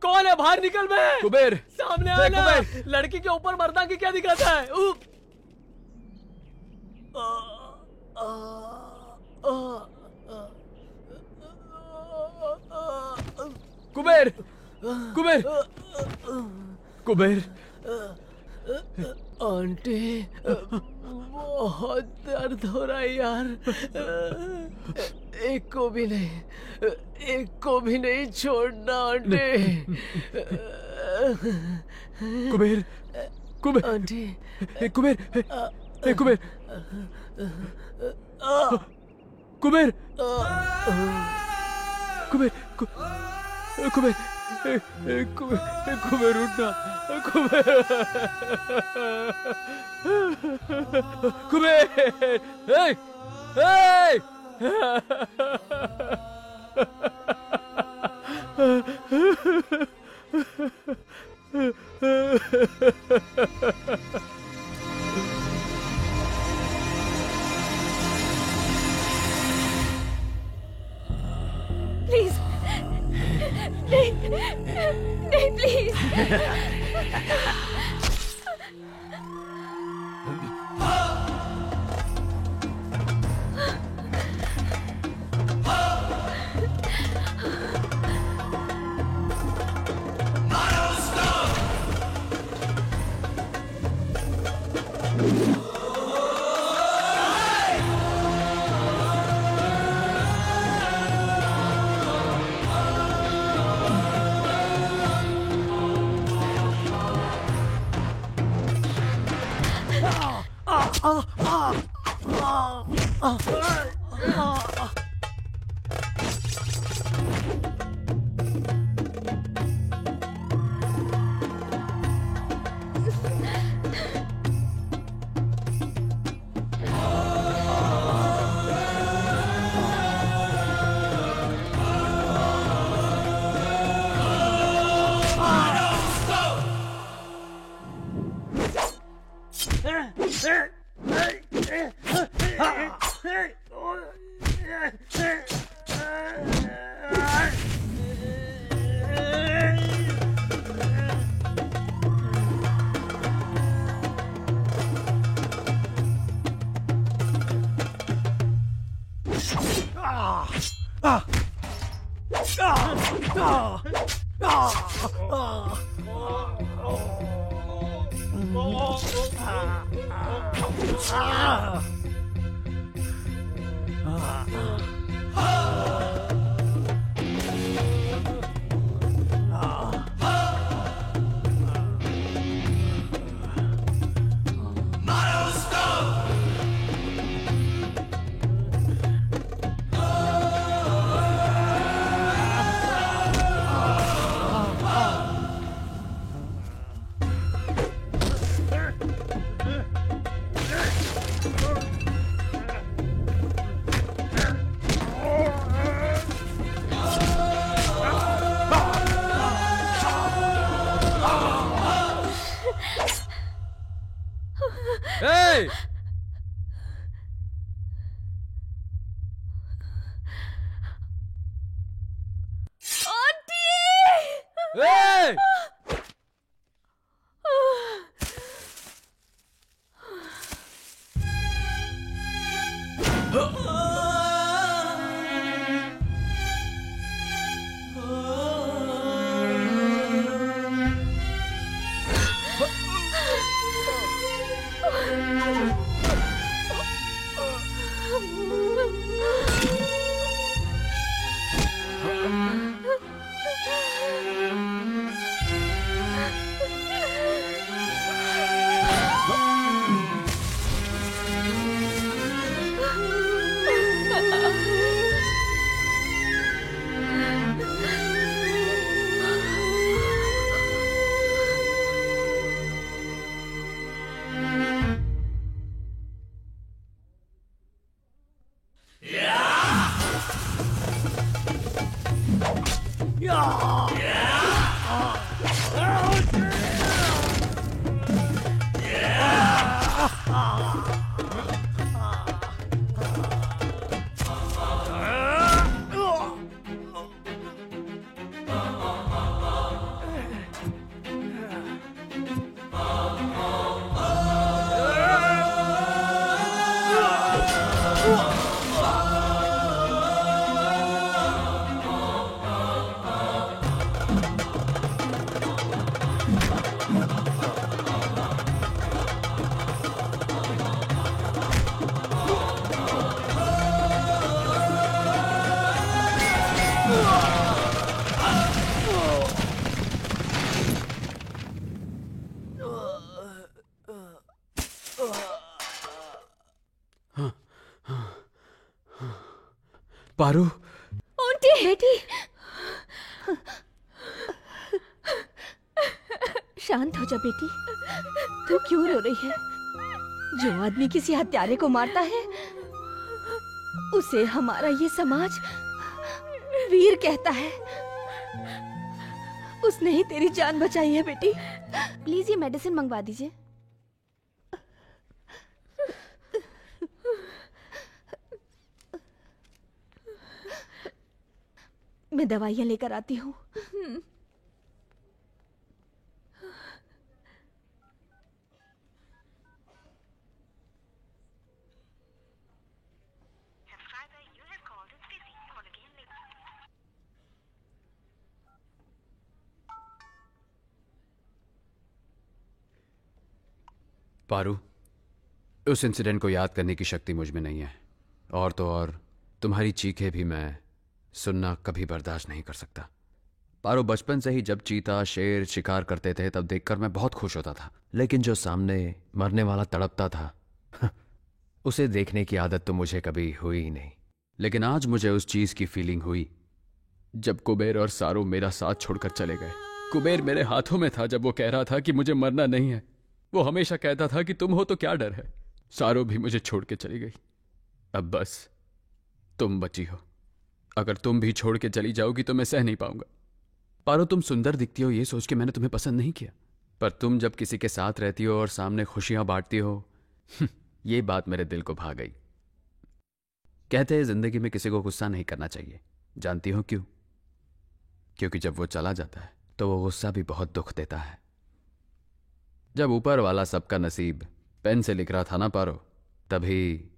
कौन है? बाहर निकल बे। कुबेर, सामने आना। लड़की के ऊपर मर्दांगी क्या दिखाता है? कुबेर, कुबेर, कुबेर। आंटी, बहुत दर्द हो रहा है यार। एक को भी नहीं, एक को भी नहीं छोड़ना आंटी। कुबेर, कुबेर, आंटी, कुबेर, कुबेर, कुबेर, कुबेर, कुबेर, कुबेर उठना, कुबेर, कुबेर, प्लीज नहीं, नहीं please. Hey! Hey! Paru, aunty, बेटी, शांत हो जा बेटी। तू क्यों रो रही है? जो आदमी किसी हत्यारे को मारता है उसे हमारा ये समाज वीर कहता है। उसने ही तेरी जान बचाई है बेटी। प्लीज ये मेडिसिन मंगवा दीजिए। मैं दवाइयाँ लेकर आती हूँ। पारू, उस इंसिडेंट को याद करने की शक्ति मुझ में नहीं है, और तो और तुम्हारी चीखें भी मैं सुनना कभी बर्दाश्त नहीं कर सकता। पारो, बचपन से ही जब चीता शेर शिकार करते थे तब देखकर मैं बहुत खुश होता था, लेकिन जो सामने मरने वाला तड़पता था उसे देखने की आदत तो मुझे कभी हुई ही नहीं। लेकिन आज मुझे उस चीज की फीलिंग हुई जब कुबेर और सारो मेरा साथ छोड़कर चले गए। कुबेर मेरे हाथों में था जब वो कह रहा था कि मुझे मरना नहीं है। वो हमेशा कहता था कि तुम हो तो क्या डर है। सारो भी मुझे छोड़ के चली गई। अब बस तुम बची हो। अगर तुम भी छोड़ के चली जाओगी तो मैं सह नहीं पाऊंगा। पारो, तुम सुंदर दिखती हो ये सोच के मैंने तुम्हें पसंद नहीं किया, पर तुम जब किसी के साथ रहती हो और सामने खुशियां बांटती हो ये बात मेरे दिल को भा गई। कहते हैं जिंदगी में किसी को गुस्सा नहीं करना चाहिए। जानती हो क्यों? क्योंकि जब वो चला जाता है तो वो गुस्सा भी बहुत दुख देता है। जब ऊपर वाला सबका नसीब पेन से लिख रहा था ना पारो, तभी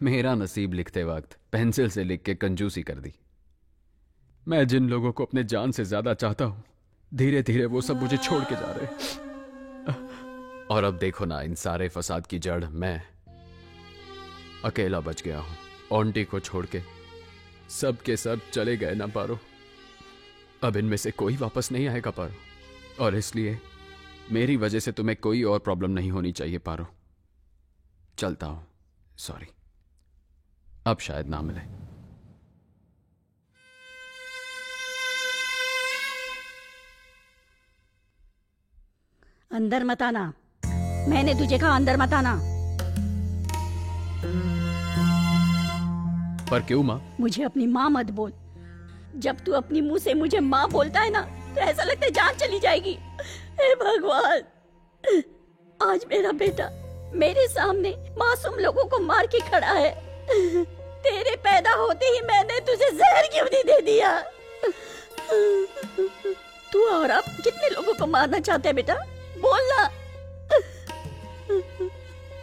मेरा नसीब लिखते वक्त पेंसिल से लिख के कंजूसी कर दी। मैं जिन लोगों को अपने जान से ज्यादा चाहता हूं, धीरे धीरे वो सब मुझे छोड़ के जा रहे। और अब देखो ना, इन सारे फसाद की जड़ मैं अकेला बच गया हूं। आंटी को छोड़ के सब के सब चले गए ना पारो। अब इनमें से कोई वापस नहीं आएगा पारो, और इसलिए मेरी वजह से तुम्हें कोई और प्रॉब्लम नहीं होनी चाहिए पारो। चलता हूं, सॉरी, अब शायद ना मिले। अंदर मत आना, मैंने तुझे कहा अंदर मत आना। पर क्यों माँ? मुझे अपनी माँ मत बोल। जब तू अपनी मुंह से मुझे माँ बोलता है ना, तो ऐसा लगता है जान चली जाएगी। हे भगवान, आज मेरा बेटा मेरे सामने मासूम लोगों को मार के खड़ा है। तेरे पैदा होते ही मैंने तुझे जहर क्यों नहीं दे दिया? तू और अब कितने लोगों को मारना चाहते है बेटा? बोलना।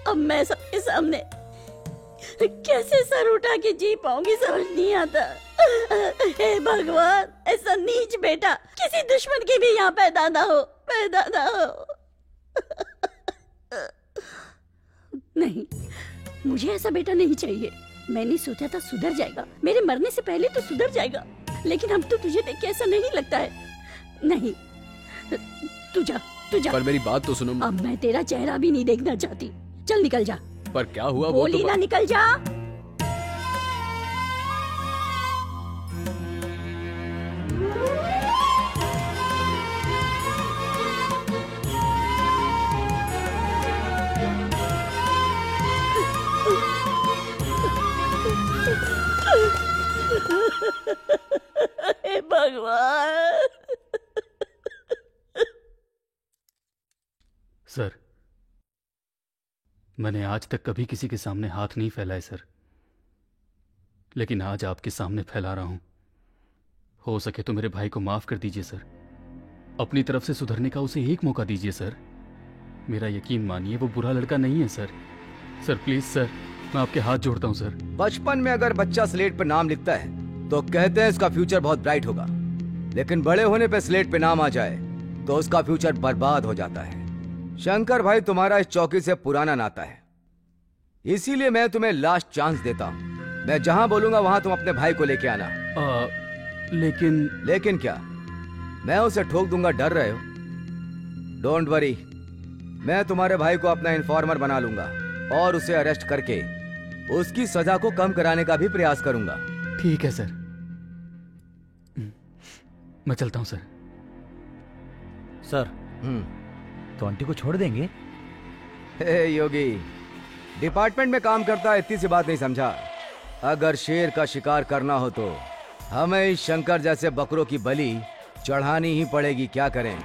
अब मैं सबके सामने कैसे सर उठा के जी पाऊंगी, समझ नहीं आता। हे भगवान, ऐसा नीच बेटा किसी दुश्मन के भी यहाँ पैदा ना हो, पैदा ना हो। नहीं, मुझे ऐसा बेटा नहीं चाहिए। मैंने सोचा था सुधर जाएगा, मेरे मरने से पहले तो सुधर जाएगा, लेकिन अब तो तुझे देख के ऐसा नहीं लगता है। नहीं, तू जा, तू जा। पर मेरी बात तो सुनो। अब मैं तेरा चेहरा भी नहीं देखना चाहती। चल निकल जा। पर क्या हुआ? बोली ना, निकल जा। हे भगवान। सर, मैंने आज तक कभी किसी के सामने हाथ नहीं फैलाए सर, लेकिन आज आपके सामने फैला रहा हूं। हो सके तो मेरे भाई को माफ कर दीजिए सर। अपनी तरफ से सुधरने का उसे एक मौका दीजिए सर। मेरा यकीन मानिए, वो बुरा लड़का नहीं है सर। सर प्लीज सर, मैं आपके हाथ जोड़ता हूं सर। बचपन में अगर बच्चा स्लेट पर नाम लिखता है तो कहते हैं इसका फ्यूचर बहुत ब्राइट होगा, लेकिन बड़े होने पे स्लेट पे नाम आ जाए तो उसका फ्यूचर बर्बाद हो जाता है। शंकर भाई, तुम्हारा इस चौकी से पुराना नाता है, इसीलिए मैं तुम्हें लास्ट चांस देता हूँ। मैं जहाँ बोलूंगा वहाँ तुम अपने भाई को लेके आना। लेकिन क्या? मैं उसे ठोक दूंगा, डर रहे हो? डोंट वरी, मैं तुम्हारे भाई को अपना इन्फॉर्मर बना लूंगा और उसे अरेस्ट करके उसकी सजा को कम कराने का भी प्रयास करूंगा। ठीक है सर, मैं चलता हूं सर। सर, तो आंटी को छोड़ देंगे? हे योगी, डिपार्टमेंट में काम करता है, इतनी सी बात नहीं समझा? अगर शेर का शिकार करना हो तो हमें इस शंकर जैसे बकरों की बलि चढ़ानी ही पड़ेगी। क्या करें?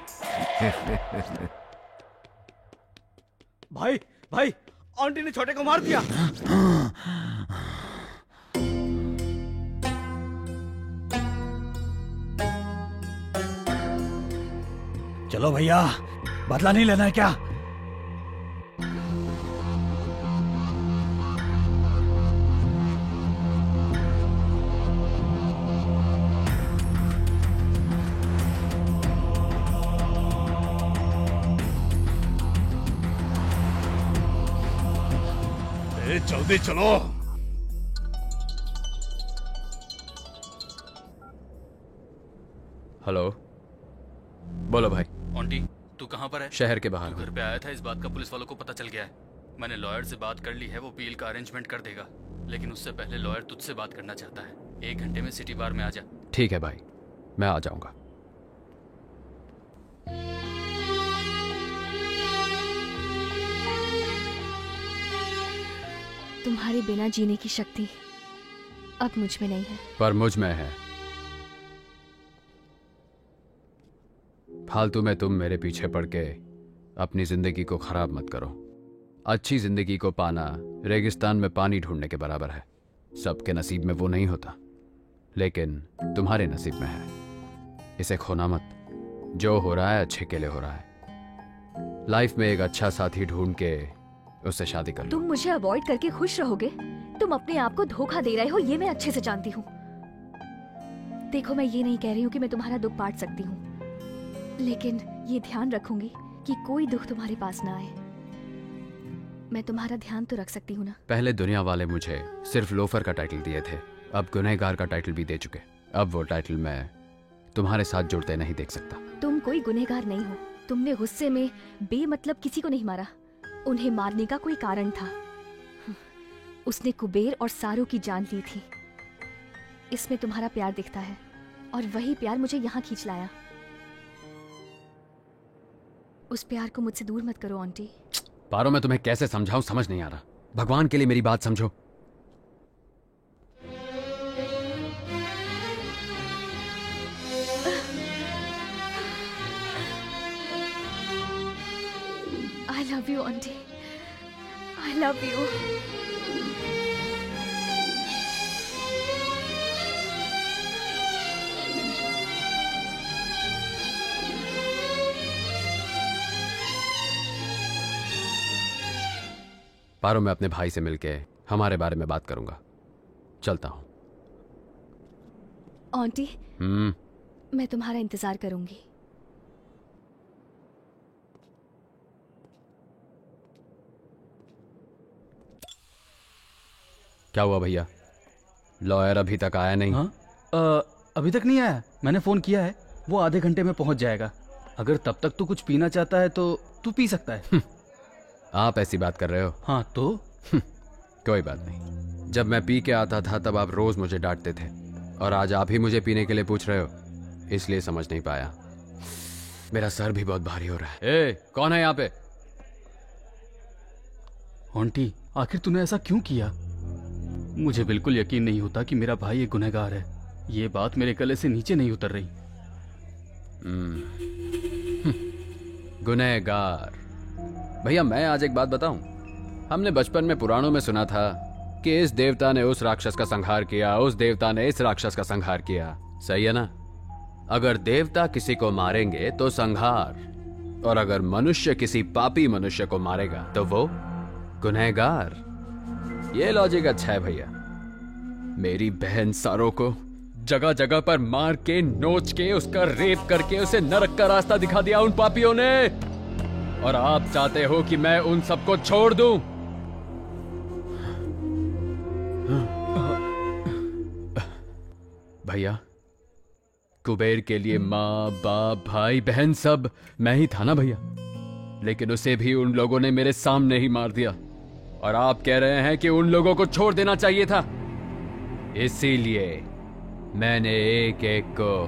भाई, भाई, आंटी ने छोटे को मार दिया। चलो भैया, बदला नहीं लेना है क्या? जल्दी चलो। हेलो, बोलो भाई। आंटी, तू कहाँ पर है? शहर के बाहर। घर पे आया था, इस बात का पुलिस वालों को पता चल गया है। मैंने लॉयर से बात कर ली है, वो बील का अरेंजमेंट कर देगा, लेकिन उससे पहले लॉयर तुझसे बात करना चाहता है। 1 घंटे में सिटी बार में आ जा। ठीक है भाई, मैं आ जाऊंगा। तुम्हारे बिना जीने की शक्ति अब मुझ में नहीं है। पर मुझ में है। फालतू में तुम मेरे पीछे पड़ के अपनी जिंदगी को खराब मत करो। अच्छी जिंदगी को पाना रेगिस्तान में पानी ढूंढने के बराबर है। सबके नसीब में वो नहीं होता, लेकिन तुम्हारे नसीब में है। इसे खोना मत। जो हो रहा है अच्छे के लिए हो रहा है। लाइफ में एक अच्छा साथी ढूंढ के उससे शादी कर लो। तुम मुझे अवॉइड करके खुश रहोगे? तुम अपने आप को धोखा दे रहे हो, ये मैं अच्छे से जानती हूँ। देखो, मैं ये नहीं कह रही हूँ कि मैं तुम्हारा दुख बांट सकती हूँ, लेकिन ये ध्यान रखूंगी कि कोई दुख तुम्हारे पास ना आए। मैं तुम्हारा ध्यान तो रख सकती हूँ ना। पहले दुनिया वाले मुझे सिर्फ लोफर का टाइटल दिए थे, अब गुनहगार का टाइटल भी दे चुके। अब वो टाइटल मैं तुम्हारे साथ जुड़ते नहीं देख सकता। तुम कोई गुनहगार नहीं हो। तुमने गुस्से में बेमतलब किसी को नहीं मारा। उन्हें मारने का कोई कारण था। उसने कुबेर और सारू की जान ली थी। इसमें तुम्हारा प्यार दिखता है, और वही प्यार मुझे यहाँ खींच लाया। उस प्यार को मुझसे दूर मत करो आंटी। पारो, मैं तुम्हें कैसे समझाऊं, समझ नहीं आ रहा। भगवान के लिए मेरी बात समझो। I love you, auntie. I love you. पारो, मैं अपने भाई से मिलके हमारे बारे में बात करूंगा। चलता हूं। आंटी, मैं तुम्हारा इंतजार करूंगी। क्या हुआ भैया? लॉयर अभी तक आया नहीं? अभी तक नहीं आया। मैंने फोन किया है, वो आधे घंटे में पहुंच जाएगा। अगर तब तक तू कुछ पीना चाहता है तो तू पी सकता है। आप ऐसी बात कर रहे हो? हाँ तो कोई बात नहीं। जब मैं पी के आता था तब आप रोज मुझे डांटते थे, और आज आप ही मुझे पीने के लिए पूछ रहे हो, इसलिए समझ नहीं पाया। मेरा सर भी बहुत भारी हो रहा है। ए, कौन है यहाँ पे? आंटी, आखिर तूने ऐसा क्यों किया? मुझे बिल्कुल यकीन नहीं होता कि मेरा भाई एक गुनहगार है। ये बात मेरे गले से नीचे नहीं उतर रही। गुनहगार? भैया, मैं आज एक बात बताऊं। हमने बचपन में पुराणों में सुना था कि इस देवता ने उस राक्षस का संहार किया, उस देवता ने इस राक्षस का संहार किया। सही है ना? अगर देवता किसी को मारेंगे तो संहार, और अगर मनुष्य किसी पापी मनुष्य को मारेगा तो वो गुनहगार। ये लॉजिक अच्छा है भैया। मेरी बहन सारो को जगह जगह पर मार के, नोच के, उसका रेप करके उसे नरक का रास्ता दिखा दिया उन पापियों ने, और आप चाहते हो कि मैं उन सबको छोड़ दूं? भैया, कुबेर के लिए माँ, बाप, भाई, बहन सब मैं ही था ना भैया, लेकिन उसे भी उन लोगों ने मेरे सामने ही मार दिया, और आप कह रहे हैं कि उन लोगों को छोड़ देना चाहिए था। इसीलिए मैंने एक एक को।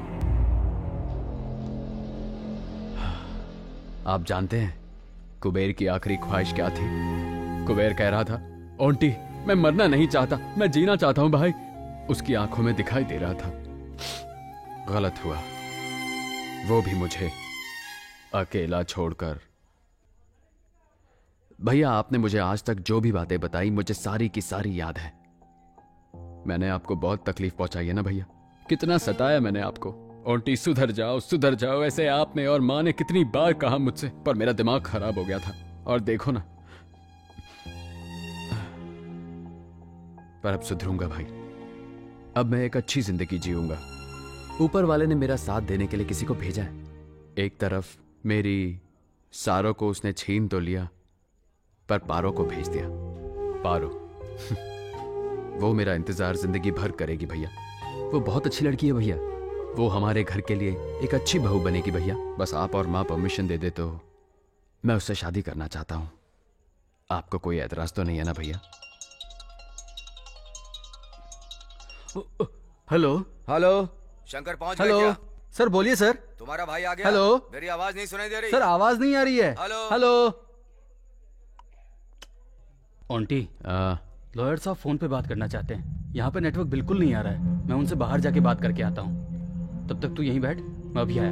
आप जानते हैं कुबेर की आखिरी ख्वाहिश क्या थी? कुबेर कह रहा था, आंटी मैं मरना नहीं चाहता, मैं जीना चाहता हूं भाई। उसकी आंखों में दिखाई दे रहा था। गलत हुआ, वो भी मुझे अकेला छोड़कर। भैया, आपने मुझे आज तक जो भी बातें बताई, मुझे सारी की सारी याद है। मैंने आपको बहुत तकलीफ पहुंचाई है ना भैया? कितना सताया मैंने आपको। आंटी सुधर जाओ, ऐसे आपने और माँ ने कितनी बार कहा मुझसे, पर मेरा दिमाग खराब हो गया था। और देखो ना, पर अब सुधरूंगा भाई। अब मैं एक अच्छी जिंदगी जीऊंगा। ऊपर वाले ने मेरा साथ देने के लिए किसी को भेजा है। एक तरफ मेरी सारो को उसने छीन तो लिया, पर पारो को भेज दिया। पारो वो मेरा इंतजार जिंदगी भर करेगी भैया। वो बहुत अच्छी लड़की है भैया। वो हमारे घर के लिए एक अच्छी बहू बनेगी भैया। बस आप और माँ परमिशन दे दे तो मैं उससे शादी करना चाहता हूं। आपको कोई एतराज तो नहीं है ना भैया? हेलो हेलो, शंकर पहुंच गए क्या? सर बोलिए सर। तुम्हारा भाई आ गया? हेलो, मेरी आवाज नहीं सुनाई दे रही? सर आवाज नहीं आ रही है। हेलो आंटी, लॉयर साहब फोन पे बात करना चाहते हैं। यहाँ पे नेटवर्क बिल्कुल नहीं आ रहा है। मैं उनसे बाहर जाके बात करके आता हूँ। तब तक तू यहीं बैठ, मैं अभी आया।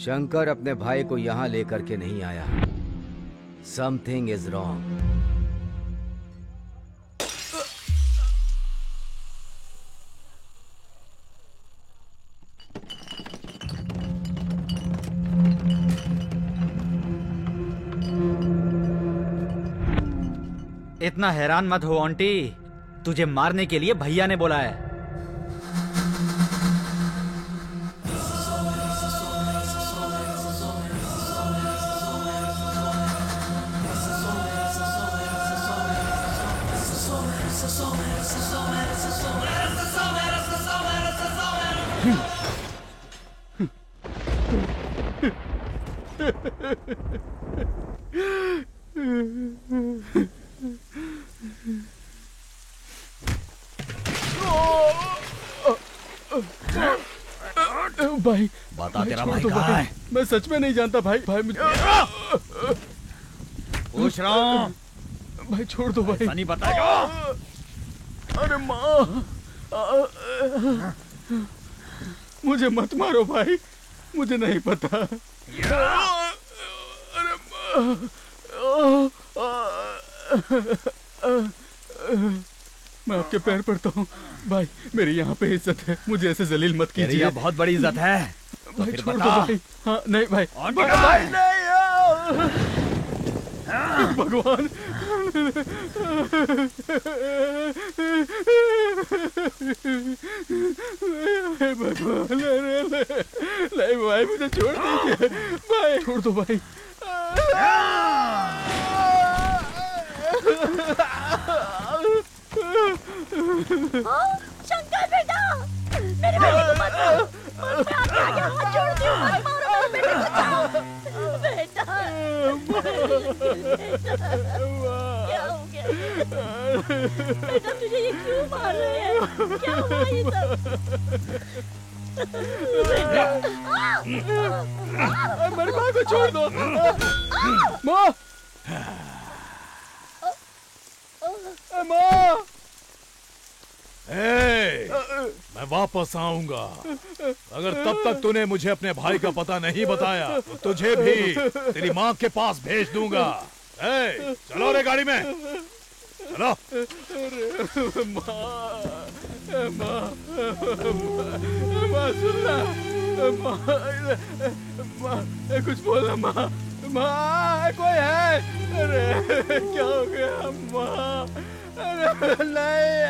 शंकर अपने भाई को यहाँ लेकर के नहीं आया। Something is wrong. इतना हैरान मत हो आंटी, तुझे मारने के लिए भैया ने बोला है। भाई बता तेरा भाई छोड़ दो कहाँ है? मैं सच में नहीं जानता भाई। भाई मुझे पूछ रहा हूँ। भाई छोड़ दो भाई। नहीं बताएगा। अरे माँ, मुझे मत मारो भाई, मुझे नहीं पता। अरे मैं आपके पैर पड़ता हूँ भाई, मेरी यहाँ पे इज्जत है, मुझे ऐसे जलील मत कीजिए। यहाँ बहुत बड़ी इज्जत है। भाई फिर छोड़ दो बता। भाई। हाँ नहीं भाई, भाई, भाई नहीं। भगवान भगवान, नहीं भाई मुझे छोड़ दीजिए भाई, छोड़ दो भाई। शंकर बेटा, मेरे बेटे को मत मारो। मैं आपके आगे हाथ जोड़ती हूँ, मत मारो मेरे बेटे को, जाओ। बेटा, क्या हो गया? बेटा तुझे ये क्यों मार रहे हैं? क्या हुआ ये सब? मेरी माँ को छोड़ दो। माँ, माँ, मैं वापस आऊंगा। अगर तब तक तूने मुझे अपने भाई का पता नहीं बताया तो तुझे भी तेरी माँ के पास भेज दूंगा। चलो रे गाड़ी में, चलो। माँ सुनना, माँ कुछ बोलना। माँ कोई है? अरे क्या हो गया माँ? अरे नहीं।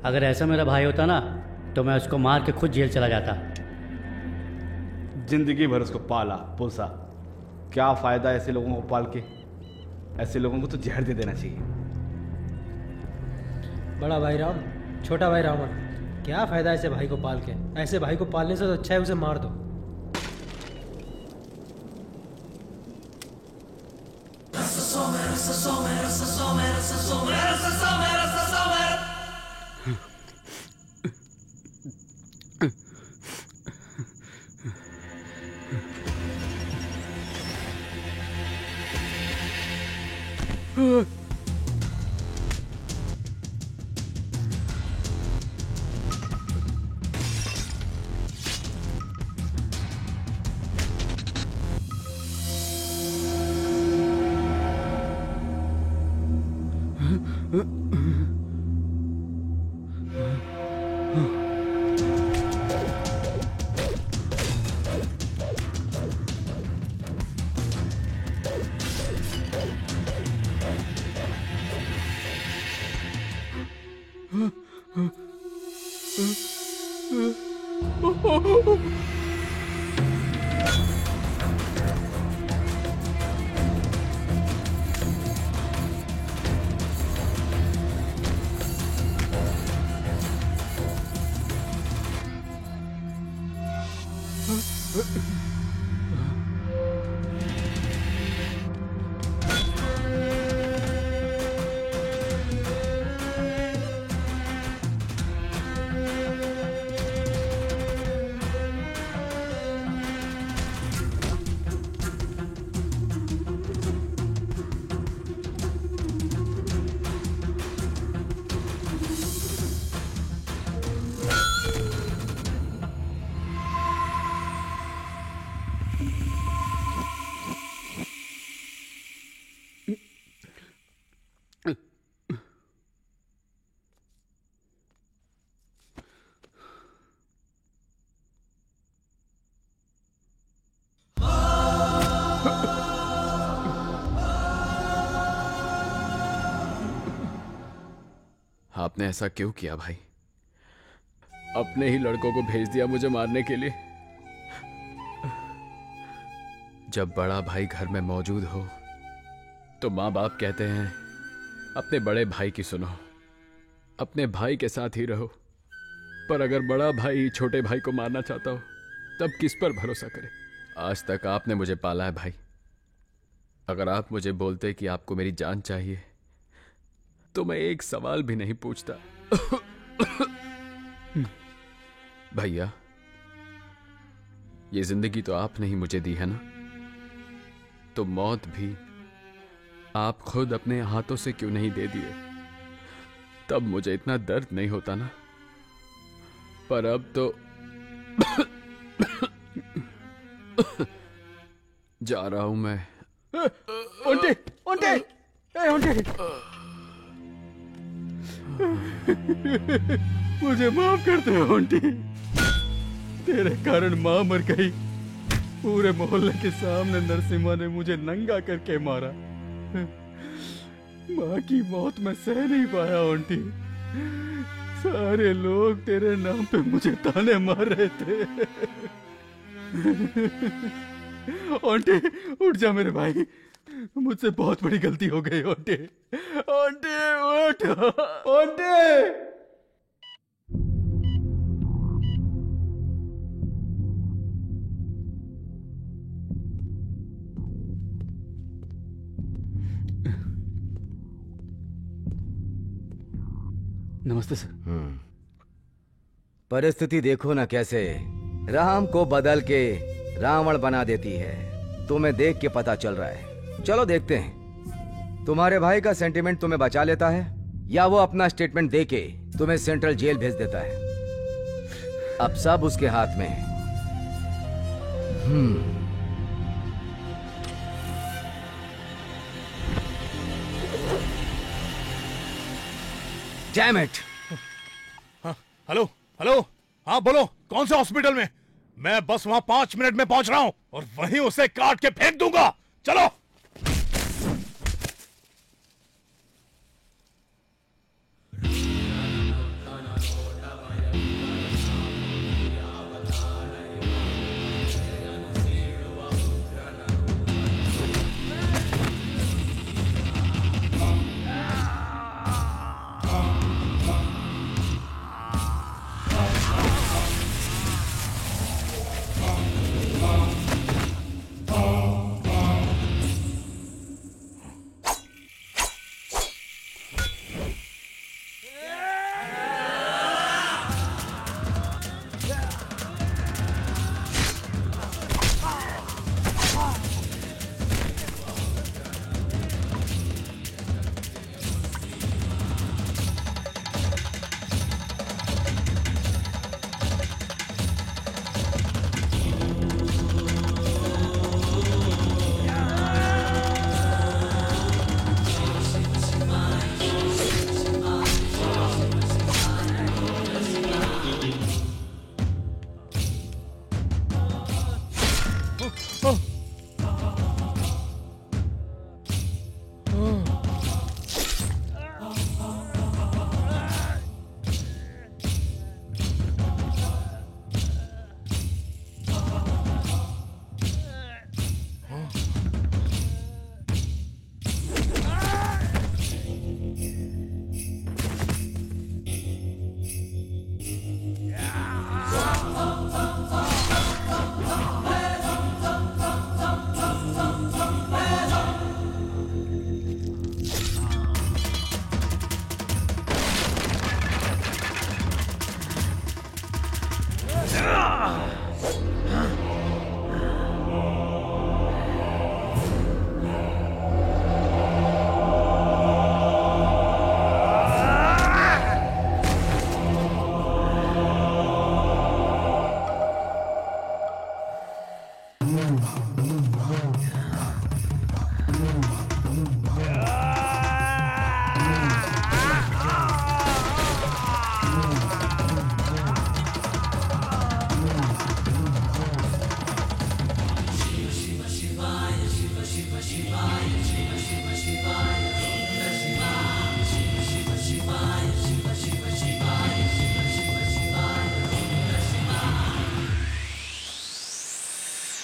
अगर ऐसा मेरा भाई होता ना तो मैं उसको मार के खुद जेल चला जाता। जिंदगी भर उसको पाला पोसा, क्या फायदा ऐसे लोगों को पाल के? ऐसे लोगों को तो जहर दे देना चाहिए। बड़ा भाई राम, छोटा भाई रावण, क्या फायदा ऐसे भाई को पाल के? ऐसे भाई को पालने से तो अच्छा है उसे मार दो। आपने ऐसा क्यों किया भाई? अपने ही लड़कों को भेज दिया मुझे मारने के लिए। जब बड़ा भाई घर में मौजूद हो तो माँ बाप कहते हैं अपने बड़े भाई की सुनो, अपने भाई के साथ ही रहो। पर अगर बड़ा भाई छोटे भाई को मारना चाहता हो तब किस पर भरोसा करे? आज तक आपने मुझे पाला है भाई। अगर आप मुझे बोलते कि आपको मेरी जान चाहिए तो मैं एक सवाल भी नहीं पूछता। भैया, ये जिंदगी तो आपने ही मुझे दी है ना, तो मौत भी आप खुद अपने हाथों से क्यों नहीं दे दिए? तब मुझे इतना दर्द नहीं होता ना। पर अब तो जा रहा हूं मैं। ओंटे, ओंटे, ए ओंटे, मुझे माफ करते हो ओंटे। तेरे कारण माँ मर गई। पूरे मोहल्ले के सामने नरसिम्हा ने मुझे नंगा करके मारा। माँ की मौत मैं सह नहीं पाया ओंटी। सारे लोग तेरे नाम पे मुझे ताने मार रहे थे। ओंटे, उठ जा मेरे भाई, मुझसे बहुत बड़ी गलती हो गई। ओंटे, ओंटे, उठ ओंटे। नमस्ते सर। परिस्थिति देखो ना कैसे राम को बदल के रावण बना देती है। तुम्हें देख के पता चल रहा है। चलो देखते हैं तुम्हारे भाई का सेंटिमेंट तुम्हें बचा लेता है या वो अपना स्टेटमेंट देके तुम्हें सेंट्रल जेल भेज देता है। अब सब उसके हाथ में है। Damn it! हेलो हेलो, हाँ बोलो, कौन से हॉस्पिटल में? मैं बस वहां 5 मिनट में पहुंच रहा हूं और वहीं उसे काट के फेंक दूंगा। चलो।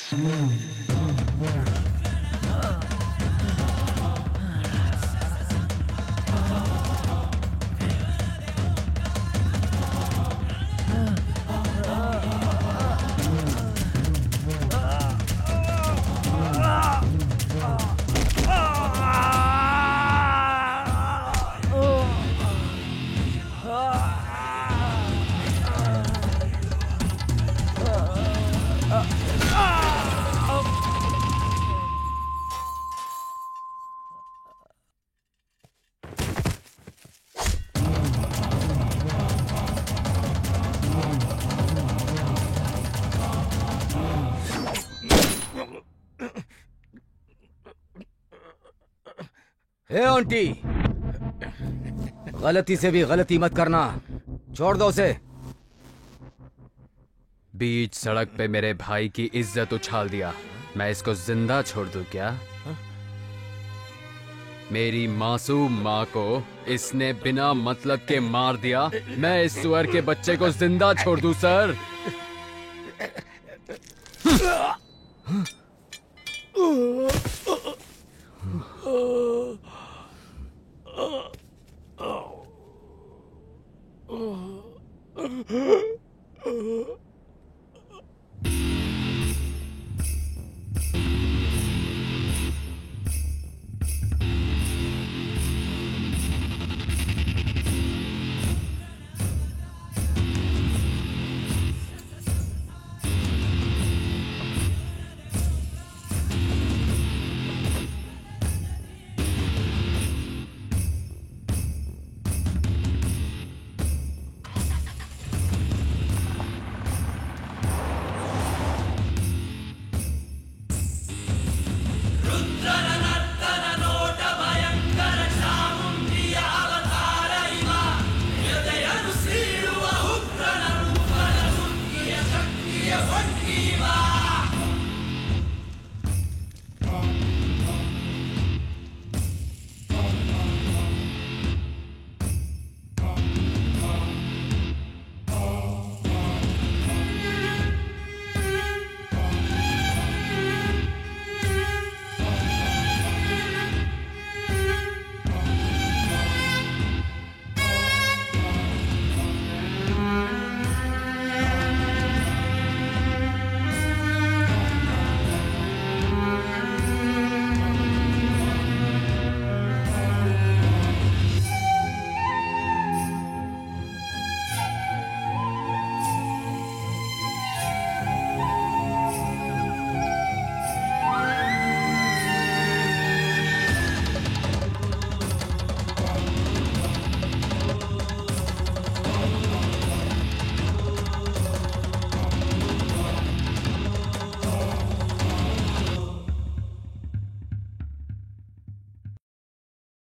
हे आंटी, गलती से भी गलती मत करना, छोड़ दो उसे। बीच सड़क पे मेरे भाई की इज्जत उछाल दिया, मैं इसको जिंदा छोड़ दूं क्या? मेरी मासूम माँ को इसने बिना मतलब के मार दिया, मैं इस सुअर के बच्चे को जिंदा छोड़ दूं सर?